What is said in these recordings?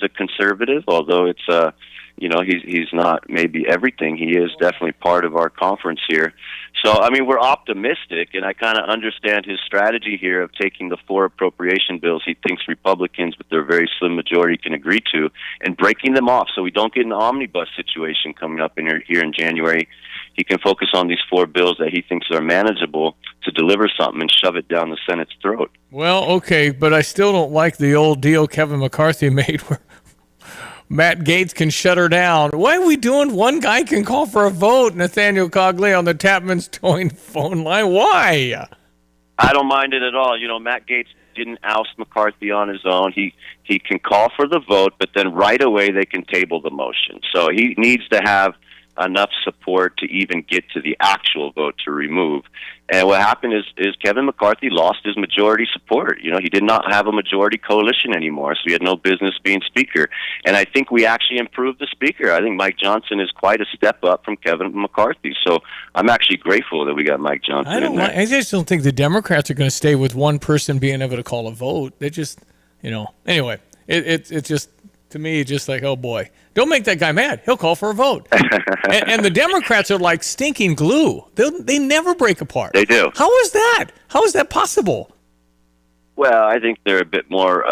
a conservative, although it's he's not maybe everything. He is definitely part of our conference here. So, I mean, we're optimistic, and I kind of understand his strategy here of taking the 4 appropriation bills he thinks Republicans, with their very slim majority, can agree to, and breaking them off so we don't get an omnibus situation coming up here in January. He can focus on these 4 bills that he thinks are manageable to deliver something and shove it down the Senate's throat. Well, okay, but I still don't like the old deal Kevin McCarthy made where Matt Gaetz can shut her down. Why are we doing one guy can call for a vote, Nathaniel Cogley, on the Tapman's Towing phone line? Why? I don't mind it at all. Matt Gaetz didn't oust McCarthy on his own. He can call for the vote, but then right away they can table the motion. So he needs to have enough support to even get to the actual vote to remove. And what happened is Kevin McCarthy lost his majority support. He did not have a majority coalition anymore, so he had no business being Speaker. And I think we actually improved the Speaker. I think Mike Johnson is quite a step up from Kevin McCarthy. So I'm actually grateful that we got Mike Johnson in there. I just don't think the Democrats are going to stay with one person being able to call a vote. They just, anyway, it's just, to me, just like, oh boy, don't make that guy mad. He'll call for a vote. and the Democrats are like stinking glue. They never break apart. They do. How is that? How is that possible? Well, I think they're a bit more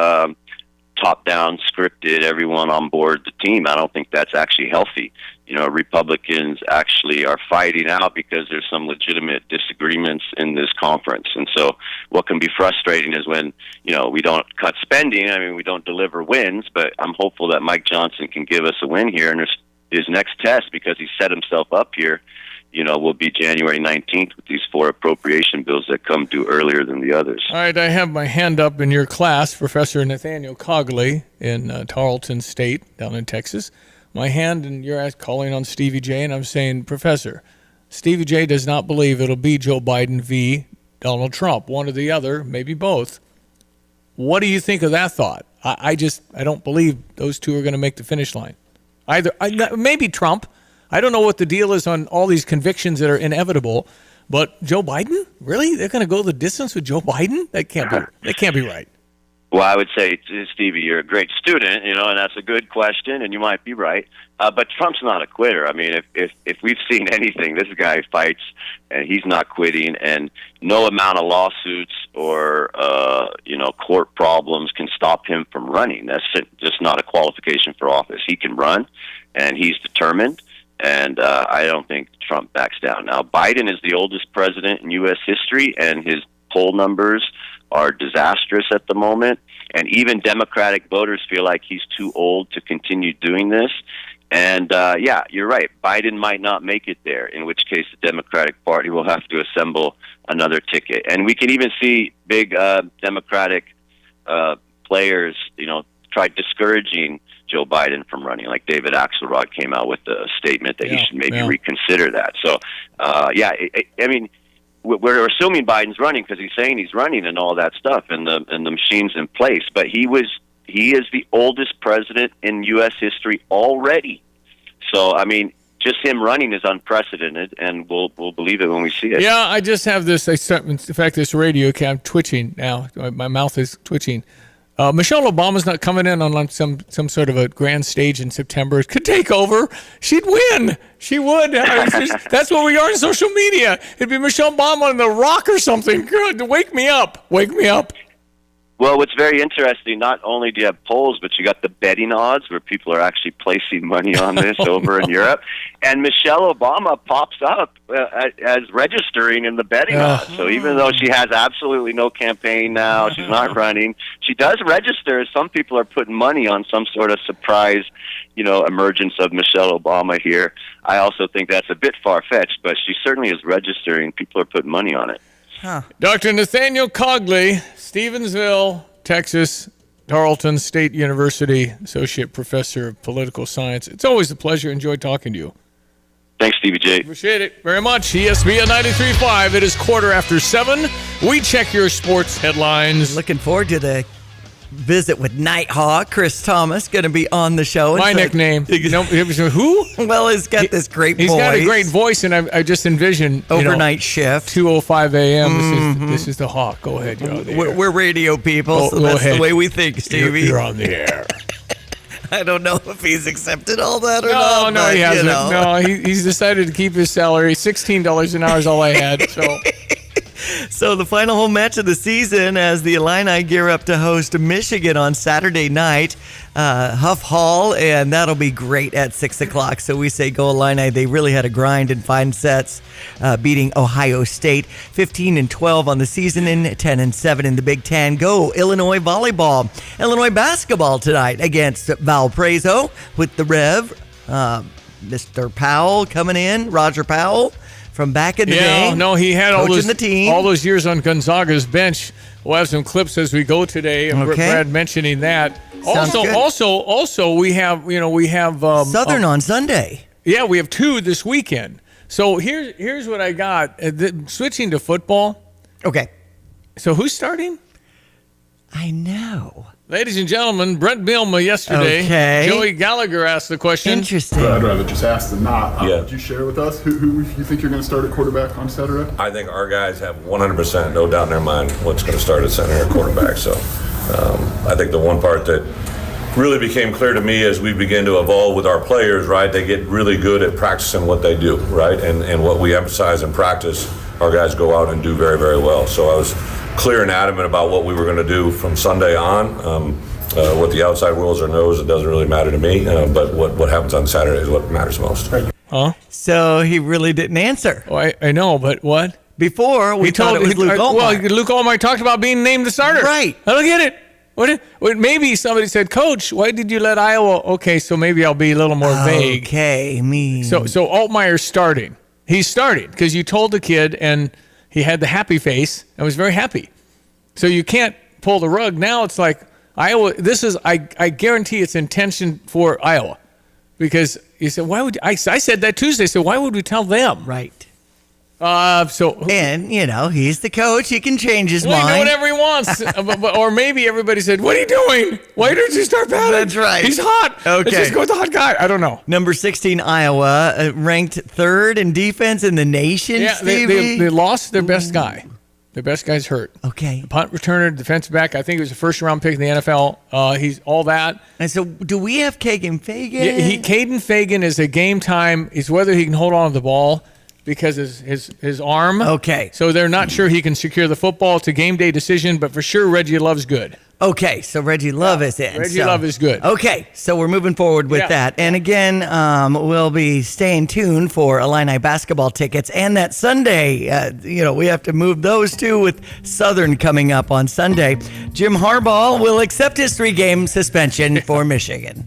top-down, scripted, everyone on board the team. I don't think that's actually healthy. Republicans actually are fighting out because there's some legitimate disagreements in this conference. And so what can be frustrating is when, we don't cut spending. I mean, we don't deliver wins, but I'm hopeful that Mike Johnson can give us a win here. And his next test, because he set himself up here, will be January 19th with these 4 appropriation bills that come due earlier than the others. All right, I have my hand up in your class, Professor Nathaniel Cogley in Tarleton State down in Texas. My hand, and you're calling on Stevie Jay, and I'm saying, Professor, Stevie Jay does not believe it'll be Joe Biden v. Donald Trump, one or the other, maybe both. What do you think of that thought? I don't believe those two are going to make the finish line. Maybe Trump. I don't know what the deal is on all these convictions that are inevitable, but Joe Biden? Really? They're going to go the distance with Joe Biden? That can't be right. Well, I would say, Stevie, you're a great student, and that's a good question, and you might be right. But Trump's not a quitter. I mean, if we've seen anything, this guy fights, and he's not quitting, and no amount of lawsuits or, court problems can stop him from running. That's just not a qualification for office. He can run, and he's determined, and I don't think Trump backs down. Now, Biden is the oldest president in U.S. history, and his poll numbers are disastrous at the moment, and even Democratic voters feel like he's too old to continue doing this. And you're right, Biden might not make it there, in which case the Democratic Party will have to assemble another ticket. And we can even see big Democratic players, try discouraging Joe Biden from running. Like David Axelrod came out with a statement that he should maybe reconsider that. So, I mean, we're assuming Biden's running because he's saying he's running and all that stuff, and the machine's in place. But he is the oldest president in U.S. history already. So, I mean, just him running is unprecedented, and we'll believe it when we see it. Yeah, I just have this. In fact, this radio cam twitching now. My mouth is twitching. Michelle Obama's not coming in on some sort of a grand stage in September. Could take over. She'd win. She would. That's what we are in social media. It'd be Michelle Obama on The Rock or something. Good. Wake me up. Wake me up. Well, what's very interesting, not only do you have polls, but you got the betting odds where people are actually placing money on this over in Europe. And Michelle Obama pops up as registering in the betting odds. So even though she has absolutely no campaign now, she's not running, she does register. Some people are putting money on some sort of surprise, emergence of Michelle Obama here. I also think that's a bit far-fetched, but she certainly is registering. People are putting money on it. Huh. Dr. Nathaniel Cogley, Stevensville, Texas, Tarleton State University, Associate Professor of Political Science. It's always a pleasure. Enjoy talking to you. Thanks, Stevie J. Appreciate it very much. ESPN 93.5. It is 7:15. We check your sports headlines. Looking forward to the visit with Nighthawk. Chris Thomas going to be on the show. My nickname. Who? Well, he's got this great voice. He's got a great voice, and I just envision overnight shift. 2:05 a.m. This is the Hawk. Go ahead. You're on the air. We're radio people, so that's the way we think, Stevie. You're on the air. I don't know if he's accepted all that or not. No, he hasn't. No, he's decided to keep his salary. $16 an hour is all I had. So. So the final home match of the season as the Illini gear up to host Michigan on Saturday night, Huff Hall, and that'll be great at 6 o'clock. So we say go Illini. They really had a grind in 5 sets, beating Ohio State 15-12 on the season and 10-7 in the Big Ten. Go Illinois volleyball, Illinois basketball tonight against Valparaiso with the Rev, Mr. Powell coming in, Roger Powell. From back in the day. No, he had all those years on Gonzaga's bench. We'll have some clips as we go today. Okay. Brad mentioning that. Sounds Also, we have Southern on Sunday. Yeah, we have 2 this weekend. So here's what I got. Switching to football. Okay. So who's starting? I know. Ladies and gentlemen, Brent Bielema yesterday. Okay. Joey Gallagher asked the question. Interesting. I'd rather just ask than not. Yeah. Would you share with us who you think you're going to start at quarterback on Saturday? I think our guys have 100% no doubt in their mind what's going to start at center or quarterback. So I think the one part that really became clear to me as we begin to evolve with our players, right, they get really good at practicing what they do, right? And what we emphasize in practice, our guys go out and do very, very well. So I was clear and adamant about what we were going to do from Sunday on. What the outside wills or knows, it doesn't really matter to me. But what happens on Saturday is what matters most. Huh? So he really didn't answer. Oh, I know, but what? Before, we thought it was Luke Altmaier. Well, Luke Altmaier talked about being named the starter. Right. I don't get it. What? Maybe somebody said, Coach, why did you let Iowa? Okay, so maybe I'll be a little more vague. Okay, So Altmaier's starting. He's starting because you told the kid, and he had the happy face and was very happy. So you can't pull the rug. Now it's like Iowa. This is I guarantee it's intention for Iowa, because you said why would I said that Tuesday. So why would we tell them? Right. And he's the coach. He can change his mind. He can do mind. whatever he wants. Or maybe everybody said, "What are you doing? Why didn't you start batting?" That's right. He's hot. Okay. Let's just go with the hot guy. I don't know. Number 16, Iowa, ranked 3rd in defense in the nation. Yeah, Stevie. they lost their best guy. Their best guy's hurt. Okay. The punt returner, defensive back. I think he was a first-round pick in the NFL. He's all that. And so, do we have Kaden Fagan? Yeah, Caden Fagan is a game time. Is whether he can hold on to the ball because his arm. Okay. So they're not sure he can secure the football. It's a game day decision, but for sure Reggie Love's good. Okay, so Reggie Love is in. Reggie Love is good. Okay, so we're moving forward with that. And again, we'll be staying tuned for Illini basketball tickets. And that Sunday, we have to move those too with Southern coming up on Sunday. Jim Harbaugh will accept his 3-game suspension for Michigan.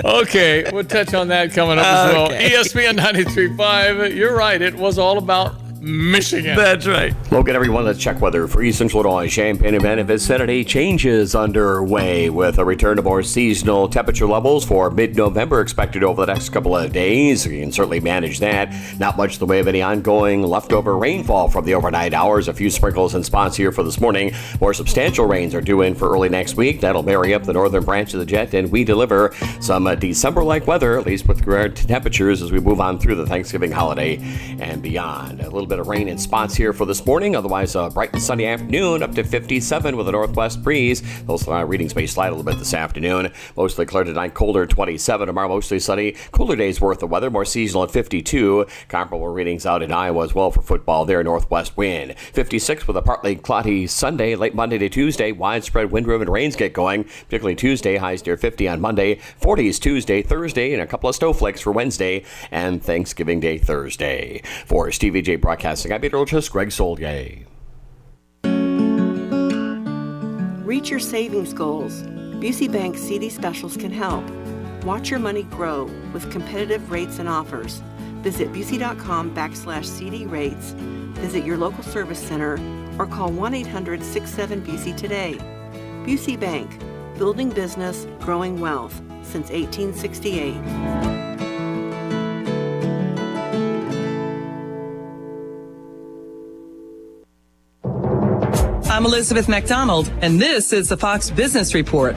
Okay, we'll touch on that coming up as well. Okay. ESPN 93.5. You're right. It was all about Michigan. That's right. Look at everyone. Let's check weather for East Central Illinois. Champaign and Benefit vicinity changes underway with a return to more seasonal temperature levels for mid-November expected over the next couple of days. You can certainly manage that. Not much in the way of any ongoing leftover rainfall from the overnight hours. A few sprinkles and spots here for this morning. More substantial rains are due in for early next week. That'll marry up the northern branch of the jet, and we deliver some December-like weather, at least with regard to temperatures as we move on through the Thanksgiving holiday and beyond. A little bit of rain in spots here for this morning. Otherwise, a bright and sunny afternoon up to 57 with a northwest breeze. Those readings may slide a little bit this afternoon. Mostly clear tonight, colder 27. Tomorrow, mostly sunny. Cooler days worth of weather, more seasonal at 52. Comparable readings out in Iowa as well for football there, northwest wind. 56 with a partly cloudy Sunday, late Monday to Tuesday. Widespread wind-driven rains get going, particularly Tuesday. Highs near 50 on Monday. 40s Tuesday, Thursday, and a couple of snowflakes for Wednesday and Thanksgiving Day Thursday. For Stevie Jay Broadcasting, I'm meteorologist Greg Solgay. Reach your savings goals. Busey Bank's CD specials can help. Watch your money grow with competitive rates and offers. Visit Busey.com/CD rates. Visit your local service center or call 1-800-67-BUSEY today. Busey Bank, building business, growing wealth since 1868. I'm Elizabeth McDonald, and this is the Fox Business Report.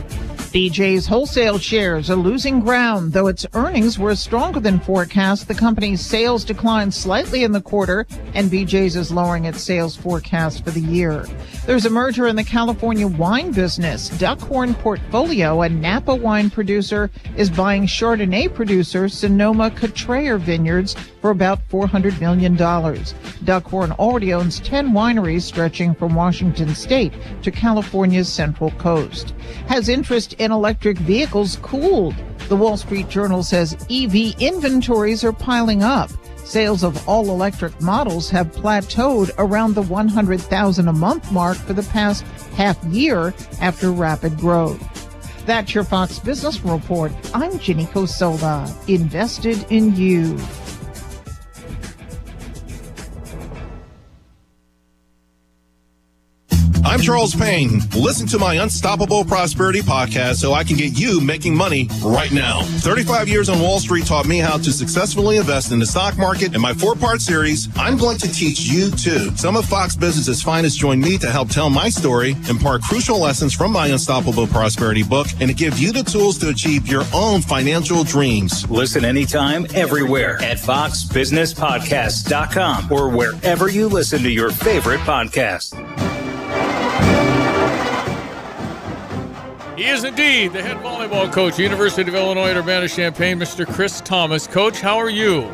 BJ's wholesale shares are losing ground. Though its earnings were stronger than forecast, the company's sales declined slightly in the quarter, and BJ's is lowering its sales forecast for the year. There's a merger in the California wine business. Duckhorn Portfolio, a Napa wine producer, is buying Chardonnay producer Sonoma-Cutrer Vineyards for about $400 million. Duckhorn already owns 10 wineries stretching from Washington state to California's central coast. Has interest in electric vehicles cooled? The Wall Street Journal says EV inventories are piling up. Sales of all-electric models have plateaued around the 100,000 a month mark for the past half year after rapid growth. That's your Fox Business Report. I'm Ginny Cosola. Invested in you. I'm Charles Payne. Listen to my Unstoppable Prosperity podcast so I can get you making money right now. 35 years on Wall Street taught me how to successfully invest in the stock market. In my 4-part series, I'm going to teach you too. Some of Fox Business's finest join me to help tell my story, impart crucial lessons from my Unstoppable Prosperity book, and to give you the tools to achieve your own financial dreams. Listen anytime, everywhere at foxbusinesspodcast.com or wherever you listen to your favorite podcast. He is indeed the head volleyball coach, University of Illinois at Urbana-Champaign, Mr. Chris Thomas. Coach, how are you?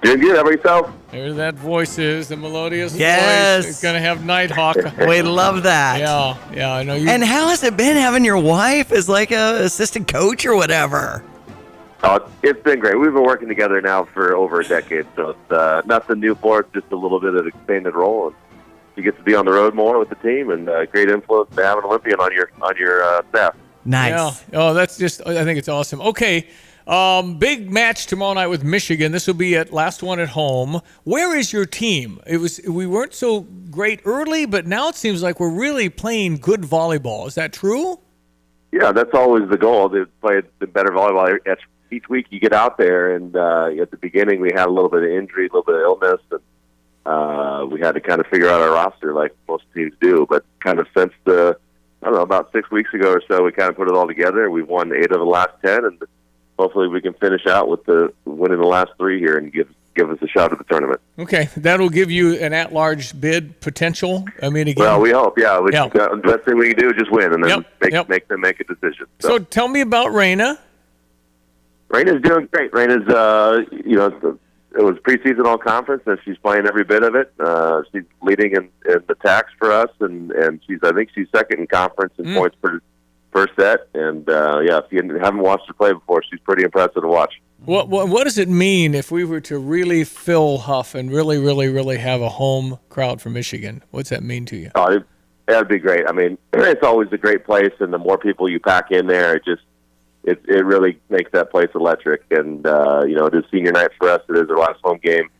Doing good. How about yourself? There that voice is, the melodious Yes. voice. It's going to have Nighthawk. We love that. Yeah, I know you. And how has it been having your wife as like a assistant coach or whatever? It's been great. We've been working together now for over a decade, so it's nothing new for us, just a little bit of expanded role. And you get to be on the road more with the team, and great influence to have an Olympian on your staff. Nice. Yeah. Oh, that's just. I think it's awesome. Okay, big match tomorrow night with Michigan. This will be at last one at home. Where is your team? We weren't so great early, but now it seems like we're really playing good volleyball. Is that true? Yeah, that's always the goal, to play the better volleyball. Each week you get out there, and at the beginning we had a little bit of injury, a little bit of illness, and we had to kind of figure out our roster like most teams do. But kind of since about 6 weeks ago or so, we kind of put it all together. We've won 8 of the last 10, and hopefully we can finish out with winning the last 3 here and give us a shot at the tournament. Okay, that'll give you an at-large bid potential. I mean, again. Well, we hope. Yeah, the best thing we can do is just win, and then make them make a decision. So tell me about Raina. Raina's doing great. Raina's, it was preseason all conference, and she's playing every bit of it. She's leading in the tax for us, and I think she's second in conference in points per set. And if you haven't watched her play before, she's pretty impressive to watch. What does it mean if we were to really fill Huff and really, really, really have a home crowd for Michigan? What's that mean to you? Oh, that'd be great. I mean, it's always a great place, and the more people you pack in there, it really makes that place electric. And, it is senior night for us. It is our last home game.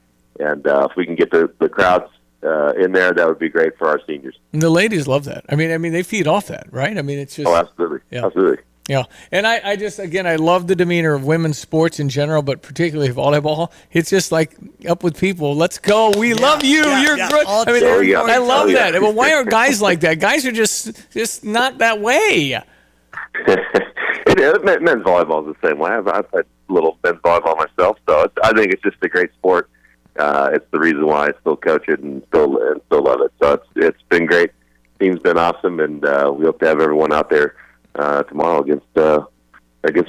And if we can get the crowds in there, that would be great for our seniors. And the ladies love that. I mean, they feed off that, right? I mean, it's just... Oh, absolutely. Yeah. Absolutely. Yeah. And I just, again, I love the demeanor of women's sports in general, but particularly volleyball. It's just like up with people. Let's go. We love you. You're great. I mean, I love that. Well, why are guys like that? Guys are just not that way. Men's volleyball is the same way. I've played a little men's volleyball myself, so I think it's just a great sport. It's the reason why I still coach it and still love it. So it's been great. Team's been awesome, and we hope to have everyone out there tomorrow against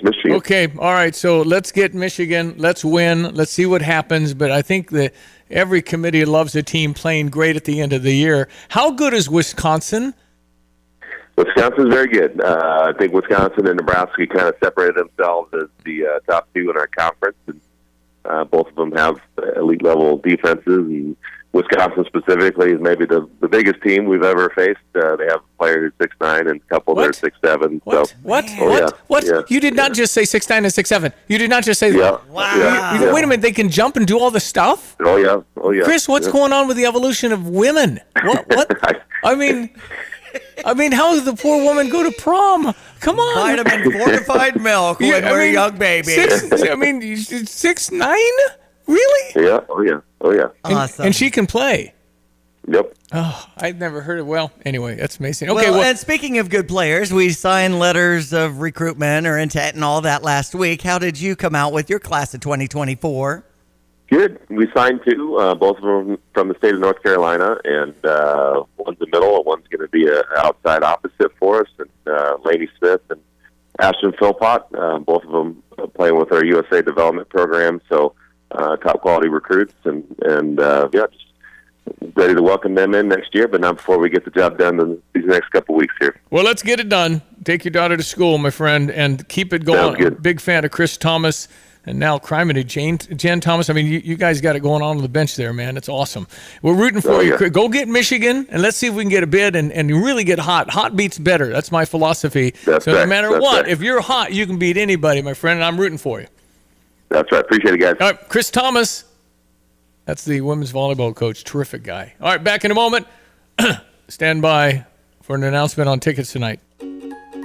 Michigan. Okay, all right. So let's get Michigan. Let's win. Let's see what happens. But I think that every committee loves a team playing great at the end of the year. How good is Wisconsin? Wisconsin's very good. I think Wisconsin and Nebraska kind of separated themselves as the top two in our conference, and both of them have elite-level defenses. And Wisconsin specifically is maybe the biggest team we've ever faced. They have a player who's 6'9" and a couple that are 6'7". What? So, What? Yeah. What? Yeah. You did not just say 6'9" and 6'7". You did not just say that. Wow. Wait a minute. They can jump and do all this stuff? Oh, yeah. Chris, what's going on with the evolution of women? What? I mean, how does the poor woman go to prom? Come on. Vitamin fortified milk when we're young babies. 6'9"? Really? Yeah. Oh, yeah. Awesome. And she can play. Yep. Oh, I've never heard of. Well, anyway, that's amazing. Okay, well, and speaking of good players, we signed letters of recruitment or intent and all that last week. How did you come out with your class of 2024? Good. We signed 2, both of them from the state of North Carolina, and one's the middle, and one's going to be an outside opposite for us, and Laney Smith and Ashton Philpott, both of them playing with our USA development program, so top quality recruits, and yeah, just ready to welcome them in next year, but not before we get the job done in these next couple weeks here. Well, let's get it done. Take your daughter to school, my friend, and keep it going. I'm a big fan of Chris Thomas, and now criminy Jen Thomas. I mean, you guys got it going on the bench there, man. It's awesome. We're rooting for you. Yeah. Go get Michigan, and let's see if we can get a bid and really get hot. Hot beats better. That's my philosophy. That's so right. No matter what, if you're hot, you can beat anybody, my friend, and I'm rooting for you. That's right. Appreciate it, guys. All right, Chris Thomas. That's the women's volleyball coach. Terrific guy. All right, back in a moment. Stand by for an announcement on tickets tonight.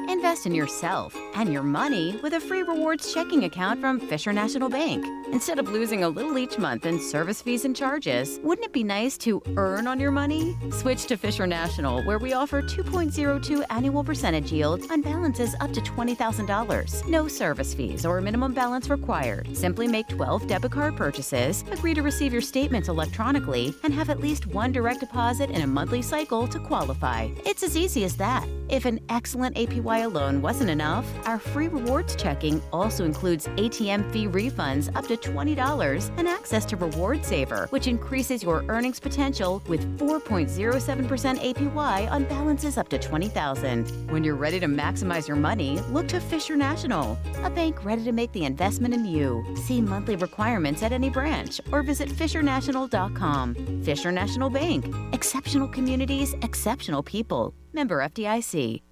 Invest in yourself and your money with a free rewards checking account from Fisher National Bank. Instead of losing a little each month in service fees and charges, wouldn't it be nice to earn on your money? Switch to Fisher National, where we offer 2.02 annual percentage yield on balances up to $20,000. No service fees or minimum balance required. Simply make 12 debit card purchases, agree to receive your statements electronically, and have at least one direct deposit in a monthly cycle to qualify. It's as easy as that. If an excellent APY alone wasn't enough, our free rewards checking also includes ATM fee refunds up to $20 and access to Reward Saver, which increases your earnings potential with 4.07% APY on balances up to $20,000. When you're ready to maximize your money, look to Fisher National, a bank ready to make the investment in you. See monthly requirements at any branch or visit fishernational.com. Fisher National Bank. Exceptional communities, exceptional people. Member FDIC.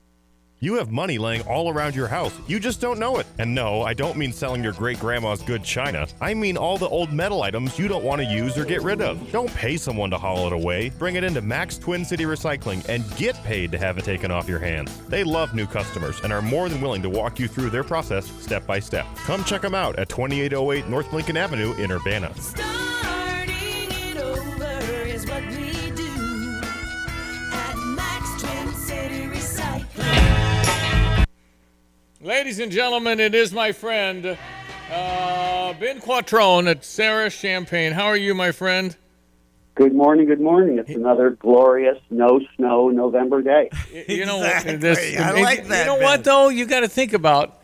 You have money laying all around your house. You just don't know it. And no, I don't mean selling your great-grandma's good china. I mean all the old metal items you don't want to use or get rid of. Don't pay someone to haul it away. Bring it into Max Twin City Recycling and get paid to have it taken off your hands. They love new customers and are more than willing to walk you through their process step by step. Come check them out at 2808 North Lincoln Avenue in Urbana. Starting it over is what we do at Max Twin City Recycling. Ladies and gentlemen, it is my friend, Ben Quattrone at Sarah Champagne. How are you, my friend? Good morning, good morning. It's another glorious, no snow November day. You know, Exactly. I like that, You know Ben. what, though? You got to think about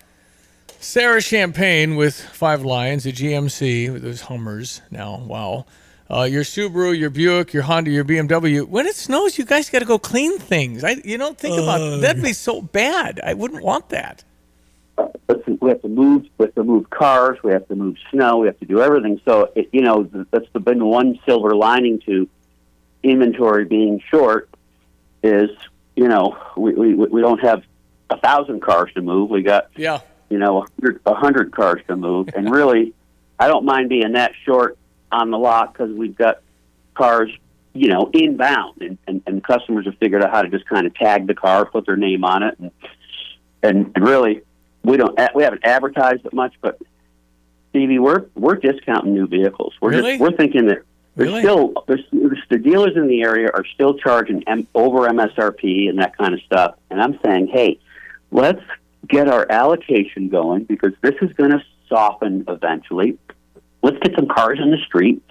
Sarah Champagne with 5 Lions, a GMC with those Hummers now. Wow. Your Subaru, your Buick, your Honda, your BMW. When it snows, you guys got to go clean things. Think about that'd be so bad. I wouldn't want that. Listen, we have to move cars, we have to move snow, we have to do everything. So, that's been one silver lining to inventory being short is, we don't have 1,000 cars to move. We got, 100 cars to move. And really, I don't mind being that short on the lot because we've got cars, inbound. And customers have figured out how to just kind of tag the car, put their name on it. And really, we haven't advertised it much, but Stevie, we're discounting new vehicles. We're thinking that the dealers in the area are still charging over MSRP and that kind of stuff. And I'm saying, hey, let's get our allocation going because this is going to soften eventually. Let's get some cars on the street.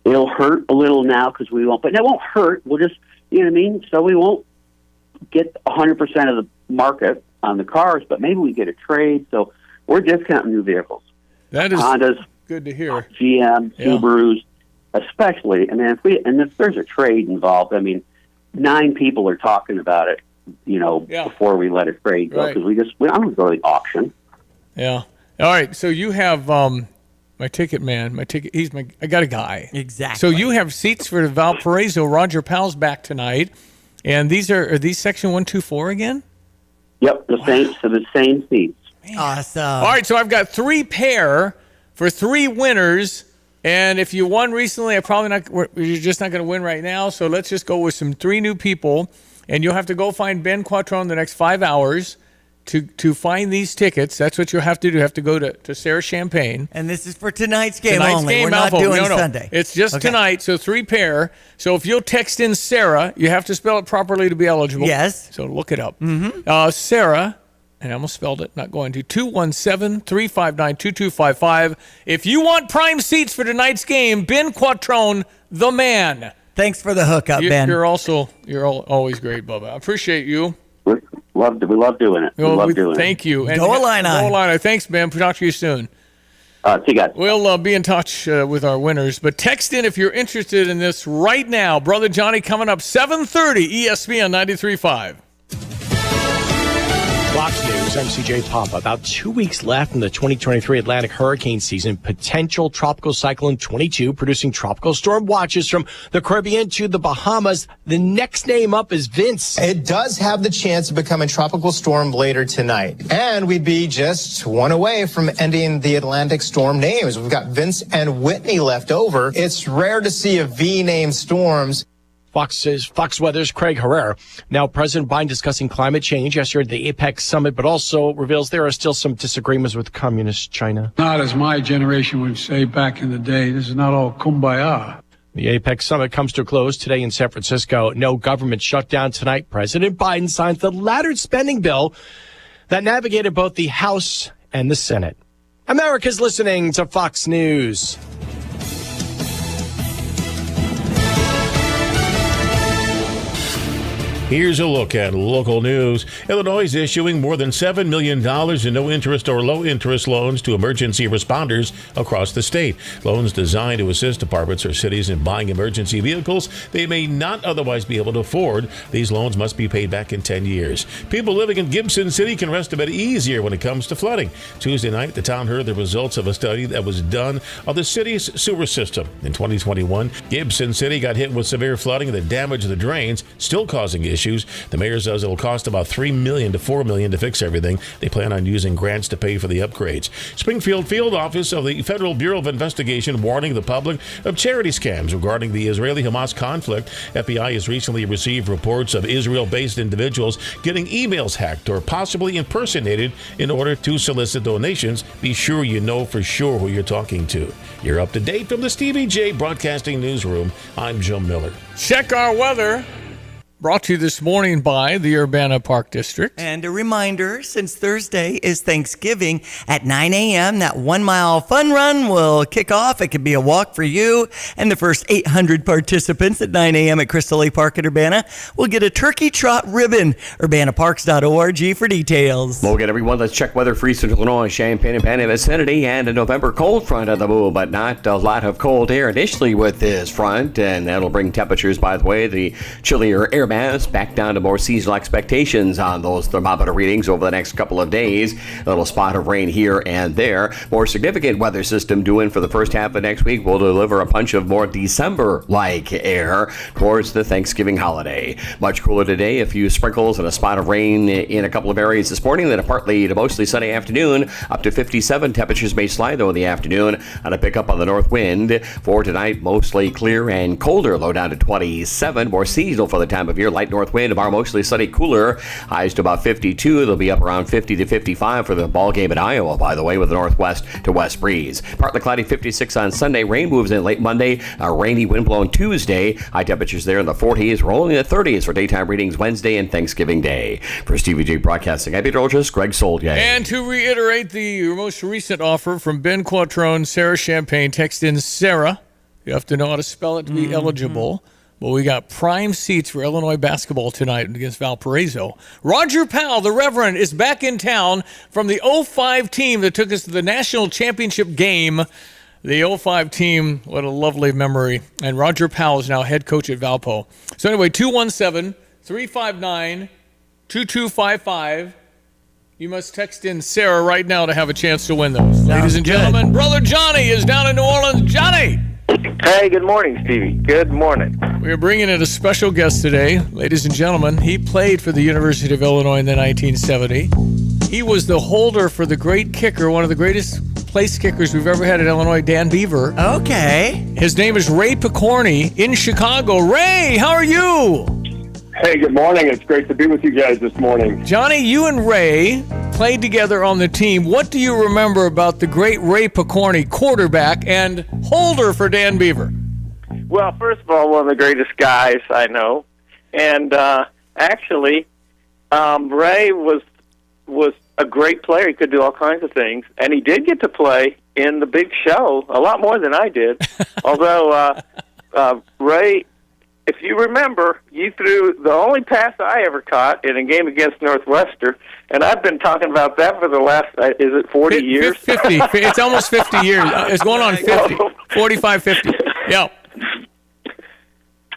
It'll hurt a little now because we won't, but it won't hurt. We'll just, so we won't get 100% of the market on the cars, but maybe we get a trade. So we're discounting new vehicles. That is Hondas, good to hear. GM, Subarus, especially. And then if there's a trade involved, 9 people are talking about it, before we let a trade go because we don't go to the auction. Yeah. All right. So you have my ticket man. I got a guy. Exactly. So you have seats for Valparaiso. Roger Powell's back tonight, and are these section 124 again? Yep, the same seats. Man. Awesome. All right, so I've got 3 pair for 3 winners, and if you won recently, you're just not going to win right now, so let's just go with 3 new people, and you'll have to go find Ben Quattrone the next 5 hours, to find these tickets, that's what you'll have to do. You have to go to Sarah Champagne. And this is for tonight's game only. We're not doing Sunday. It's just tonight, so 3 pair. So if you'll text in Sarah, you have to spell it properly to be eligible. Yes. So look it up. Sarah, and I almost spelled it, not going to, 217-359-2255. If you want prime seats for tonight's game, Ben Quattrone, the man. Thanks for the hookup, Ben. You're always great, Bubba. I appreciate you. We love doing it. Thank you. And Go Illini. Go Illini. Thanks, Ben. Talk to you soon. See you guys. We'll be in touch with our winners. But text in if you're interested in this right now. Brother Johnny coming up 7:30, ESPN 93.5. Fox News, I'm CJ Papa. About 2 weeks left in the 2023 Atlantic hurricane season. Potential Tropical Cyclone 22 producing tropical storm watches from the Caribbean to the Bahamas. The next name up is Vince. It does have the chance of becoming a tropical storm later tonight. And we'd be just one away from ending the Atlantic storm names. We've got Vince and Whitney left over. It's rare to see a V-name storms. Fox Weather's Craig Herrera. Now, President Biden discussing climate change yesterday at the APEC summit, but also reveals there are still some disagreements with communist China. Not as my generation would say back in the day. This is not all kumbaya. The APEC summit comes to a close today in San Francisco. No government shutdown tonight. President Biden signs the laddered spending bill that navigated both the House and the Senate. America's listening to Fox News. Here's a look at local news. Illinois is issuing more than $7 million in no-interest or low-interest loans to emergency responders across the state. Loans designed to assist departments or cities in buying emergency vehicles they may not otherwise be able to afford. These loans must be paid back in 10 years. People living in Gibson City can rest a bit easier when it comes to flooding. Tuesday night, the town heard the results of a study that was done on the city's sewer system. In 2021, Gibson City got hit with severe flooding that damaged the drains, still causing issues. The mayor says it'll cost about $3 million to $4 million to fix everything. They plan on using grants to pay for the upgrades. Springfield Field Office of the Federal Bureau of Investigation warning the public of charity scams regarding the Israeli-Hamas conflict. FBI has recently received reports of Israel-based individuals getting emails hacked or possibly impersonated in order to solicit donations. Be sure you know for sure who you're talking to. You're up to date from the Stevie Jay Broadcasting Newsroom. I'm Joe Miller. Check our weather. Brought to you this morning by the Urbana Park District. And a reminder, since Thursday is Thanksgiving at 9 a.m., that 1 mile fun run will kick off. It could be a walk for you. And the first 800 participants at 9 a.m. at Crystal Lake Park in Urbana will get a turkey trot ribbon. UrbanaParks.org for details. We'll get everyone. Let's check weather for Eastern Illinois, Champaign-Urbana vicinity, and a November cold front on the move, but not a lot of cold air initially with this front. And that'll bring temperatures, by the way, the chillier air mass back down to more seasonal expectations on those thermometer readings over the next couple of days. A little spot of rain here and there. More significant weather system due in for the first half of next week will deliver a punch of more December-like air towards the Thanksgiving holiday. Much cooler today, a few sprinkles and a spot of rain in a couple of areas this morning, then a partly to mostly sunny afternoon, up to 57. Temperatures may slide though in the afternoon on a pickup on the north wind. For tonight, mostly clear and colder, low down to 27. More seasonal for the time of year. Light north wind. Tomorrow mostly sunny, cooler. Highs to about 52. They'll be up around 50 to 55 for the ball game in Iowa, by the way, with a northwest to west breeze. Partly cloudy, 56 on Sunday. Rain moves in late Monday. A rainy, wind-blown Tuesday. High temperatures there in the 40s. Rolling in the 30s for daytime readings Wednesday and Thanksgiving Day. For Stevie Jay Broadcasting, I'm meteorologist Greg Soldier. And to reiterate the most recent offer from Ben Quattrone, Sarah Champagne, text in Sarah. You have to know how to spell it to be eligible. But we got prime seats for Illinois basketball tonight against Valparaiso. Roger Powell, the Reverend, is back in town from the 05 team that took us to the national championship game. The 05 team, what a lovely memory. And Roger Powell is now head coach at Valpo. So anyway, 217-359-2255. You must text in Sarah right now to have a chance to win those. Ladies and gentlemen, Brother Johnny is down in New Orleans. Johnny! Hey, good morning, Stevie. Good morning. We are bringing in a special guest today. Ladies and gentlemen, he played for the University of Illinois in the 1970. He was the holder for the great kicker, one of the greatest place kickers we've ever had at Illinois, Dan Beaver. Okay. His name is Ray Picorni in Chicago. Ray, how are you? Hey, good morning. It's great to be with you guys this morning. Johnny, you and Ray played together on the team. What do you remember about the great Ray Picorni, quarterback and holder for Dan Beaver? Well, first of all, one of the greatest guys I know. And actually, Ray was a great player. He could do all kinds of things. And he did get to play in the big show a lot more than I did. Although, Ray, if you remember, you threw the only pass I ever caught in a game against Northwestern, and I've been talking about that for the last, is it 40 years? 50. It's almost 50 years. It's going on 50. 45, 50. Yeah.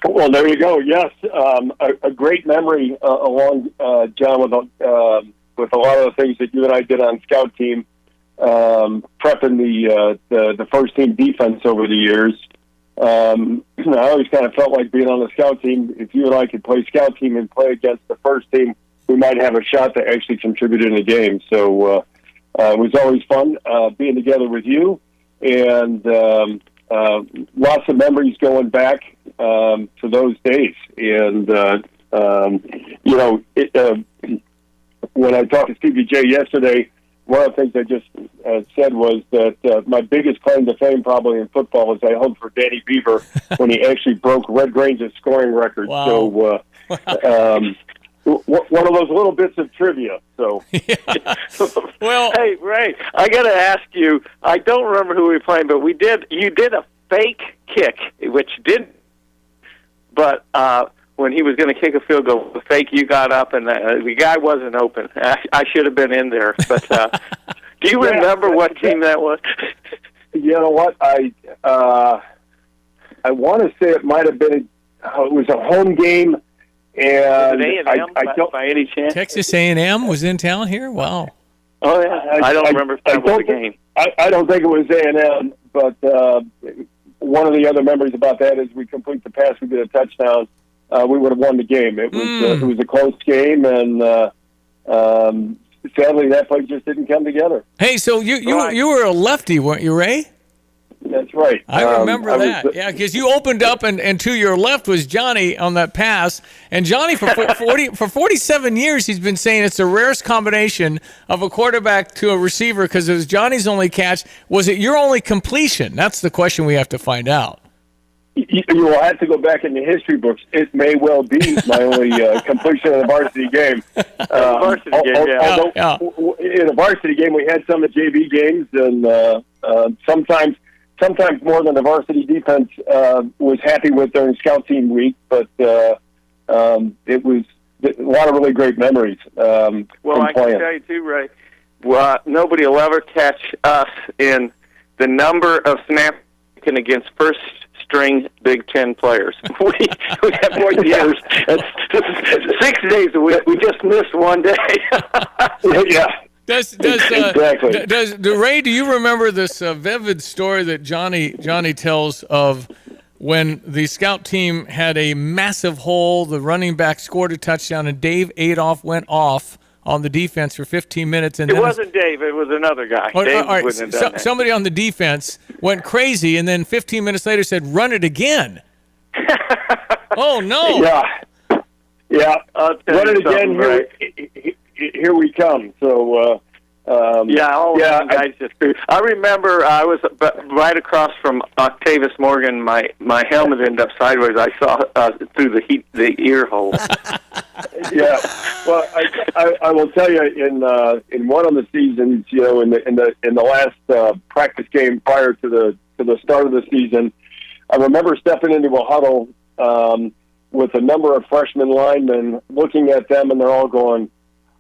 Well, there you go. Yes, a great memory along, John, with a lot of the things that you and I did on scout team, prepping the first team defense over the years. I always kind of felt like being on the scout team. If you and I could play scout team and play against the first team, we might have a shot to actually contribute in a game. So it was always fun being together with you, and lots of memories going back to those days. And when I talked to Stevie Jay yesterday, one of the things I just said was that my biggest claim to fame probably in football is I hoped for Danny Beaver when he actually broke Red Grange's scoring record. Wow. So one of those little bits of trivia. So, well, hey, Ray, I got to ask you. I don't remember who we were playing, but you did a fake kick, which did. But when he was going to kick a field goal, the fake, you got up, and the guy wasn't open. I should have been in there. But do you remember what team that was? You know what? I want to say it might have been. It was a home game, and A&M, I don't by any chance. Texas A&M was in town here? Wow. Oh, yeah. I don't remember if that was the game. I don't think it was A&M, but one of the other memories about that is we complete the pass, we get a touchdown. We would have won the game. It was a close game, and sadly that play just didn't come together. Hey, so you were a lefty, weren't you, Ray? That's right. I remember that. Yeah, because you opened up, and to your left was Johnny on that pass. And Johnny, for 47 years, he's been saying it's the rarest combination of a quarterback to a receiver because it was Johnny's only catch. Was it your only completion? That's the question we have to find out. You will have to go back in the history books. It may well be my only completion in a varsity game. Although in a varsity game, we had some of the JV games, and sometimes more than the varsity defense was happy with during scout team week. But it was a lot of really great memories. Well, I can tell you too, Ray. Nobody will ever catch us in the number of snaps taken against first-string Big Ten players. We have more years. It's 6 days a week. We just missed one day. Yeah. Ray, do you remember this vivid story that Johnny tells of when the scout team had a massive hole, the running back scored a touchdown, and Dave Adolph went off on the defense for 15 minutes. And it wasn't Dave. It was another guy. Dave wouldn't have done that. Somebody on the defense went crazy, and then 15 minutes later said, "Run it again." Oh, no. Yeah. Run it again. Right. Here we come. So, guys just. I remember I was right across from Octavius Morgan. My helmet ended up sideways. I saw through the ear hole. Yeah. Well, I will tell you in one of the seasons, in the last practice game prior to the start of the season, I remember stepping into a huddle with a number of freshman linemen, looking at them, and they're all going,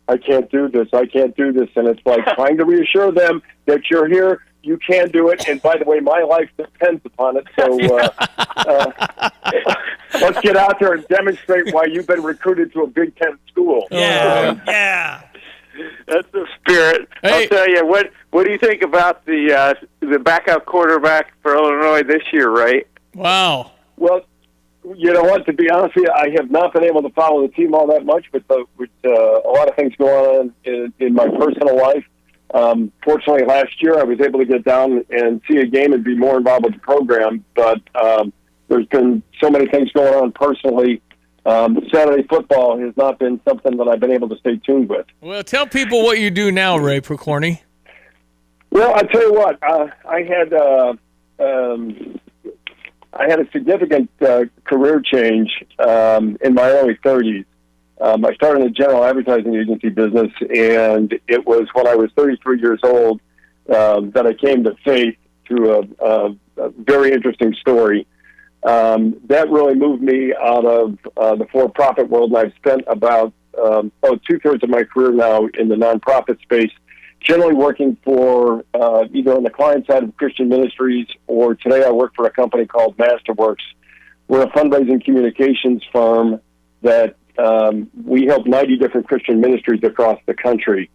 "I can't do this. I can't do this." And it's like trying to reassure them that you're here, you can do it, and by the way, my life depends upon it. So let's get out there and demonstrate why you've been recruited to a Big Ten school. Yeah. That's the spirit. Hey. I'll tell you, what do you think about the backup quarterback for Illinois this year, Ray? Wow. Well, you know what? To be honest with you, I have not been able to follow the team all that much, but with a lot of things going on in my personal life. Fortunately, last year I was able to get down and see a game and be more involved with the program. But there's been so many things going on personally Saturday football has not been something that I've been able to stay tuned with. Well, tell people what you do now, Ray Picorni. Well, I tell you what, I had a significant career change in my early 30s. I started in the general advertising agency business, and it was when I was 33 years old that I came to faith through a very interesting story. That really moved me out of the for-profit world, and I've spent about 2/3 of my career now in the nonprofit space, generally working for either on the client side of Christian ministries, or today I work for a company called Masterworks. We're a fundraising communications firm that we help 90 different Christian ministries across the country.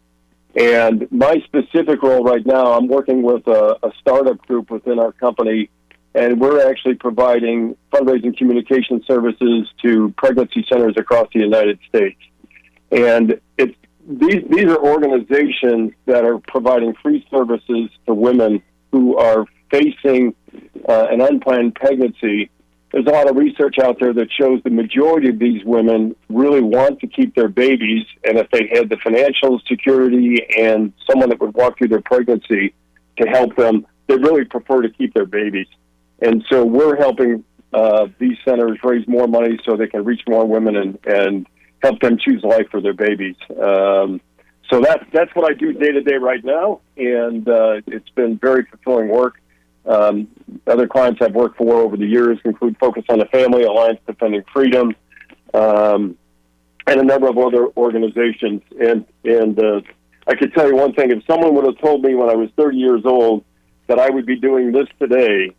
And my specific role right now, I'm working with a startup group within our company, and we're actually providing fundraising communication services to pregnancy centers across the United States. And these are organizations that are providing free services to women who are facing an unplanned pregnancy. There's a lot of research out there that shows the majority of these women really want to keep their babies, and if they had the financial security and someone that would walk through their pregnancy to help them, they really prefer to keep their babies. And so we're helping these centers raise more money so they can reach more women and help them choose life for their babies. So that's what I do day to day right now, and it's been very fulfilling work. Other clients I've worked for over the years include Focus on the Family, Alliance Defending Freedom, and a number of other organizations. And I could tell you one thing: if someone would have told me when I was 30 years old that I would be doing this today,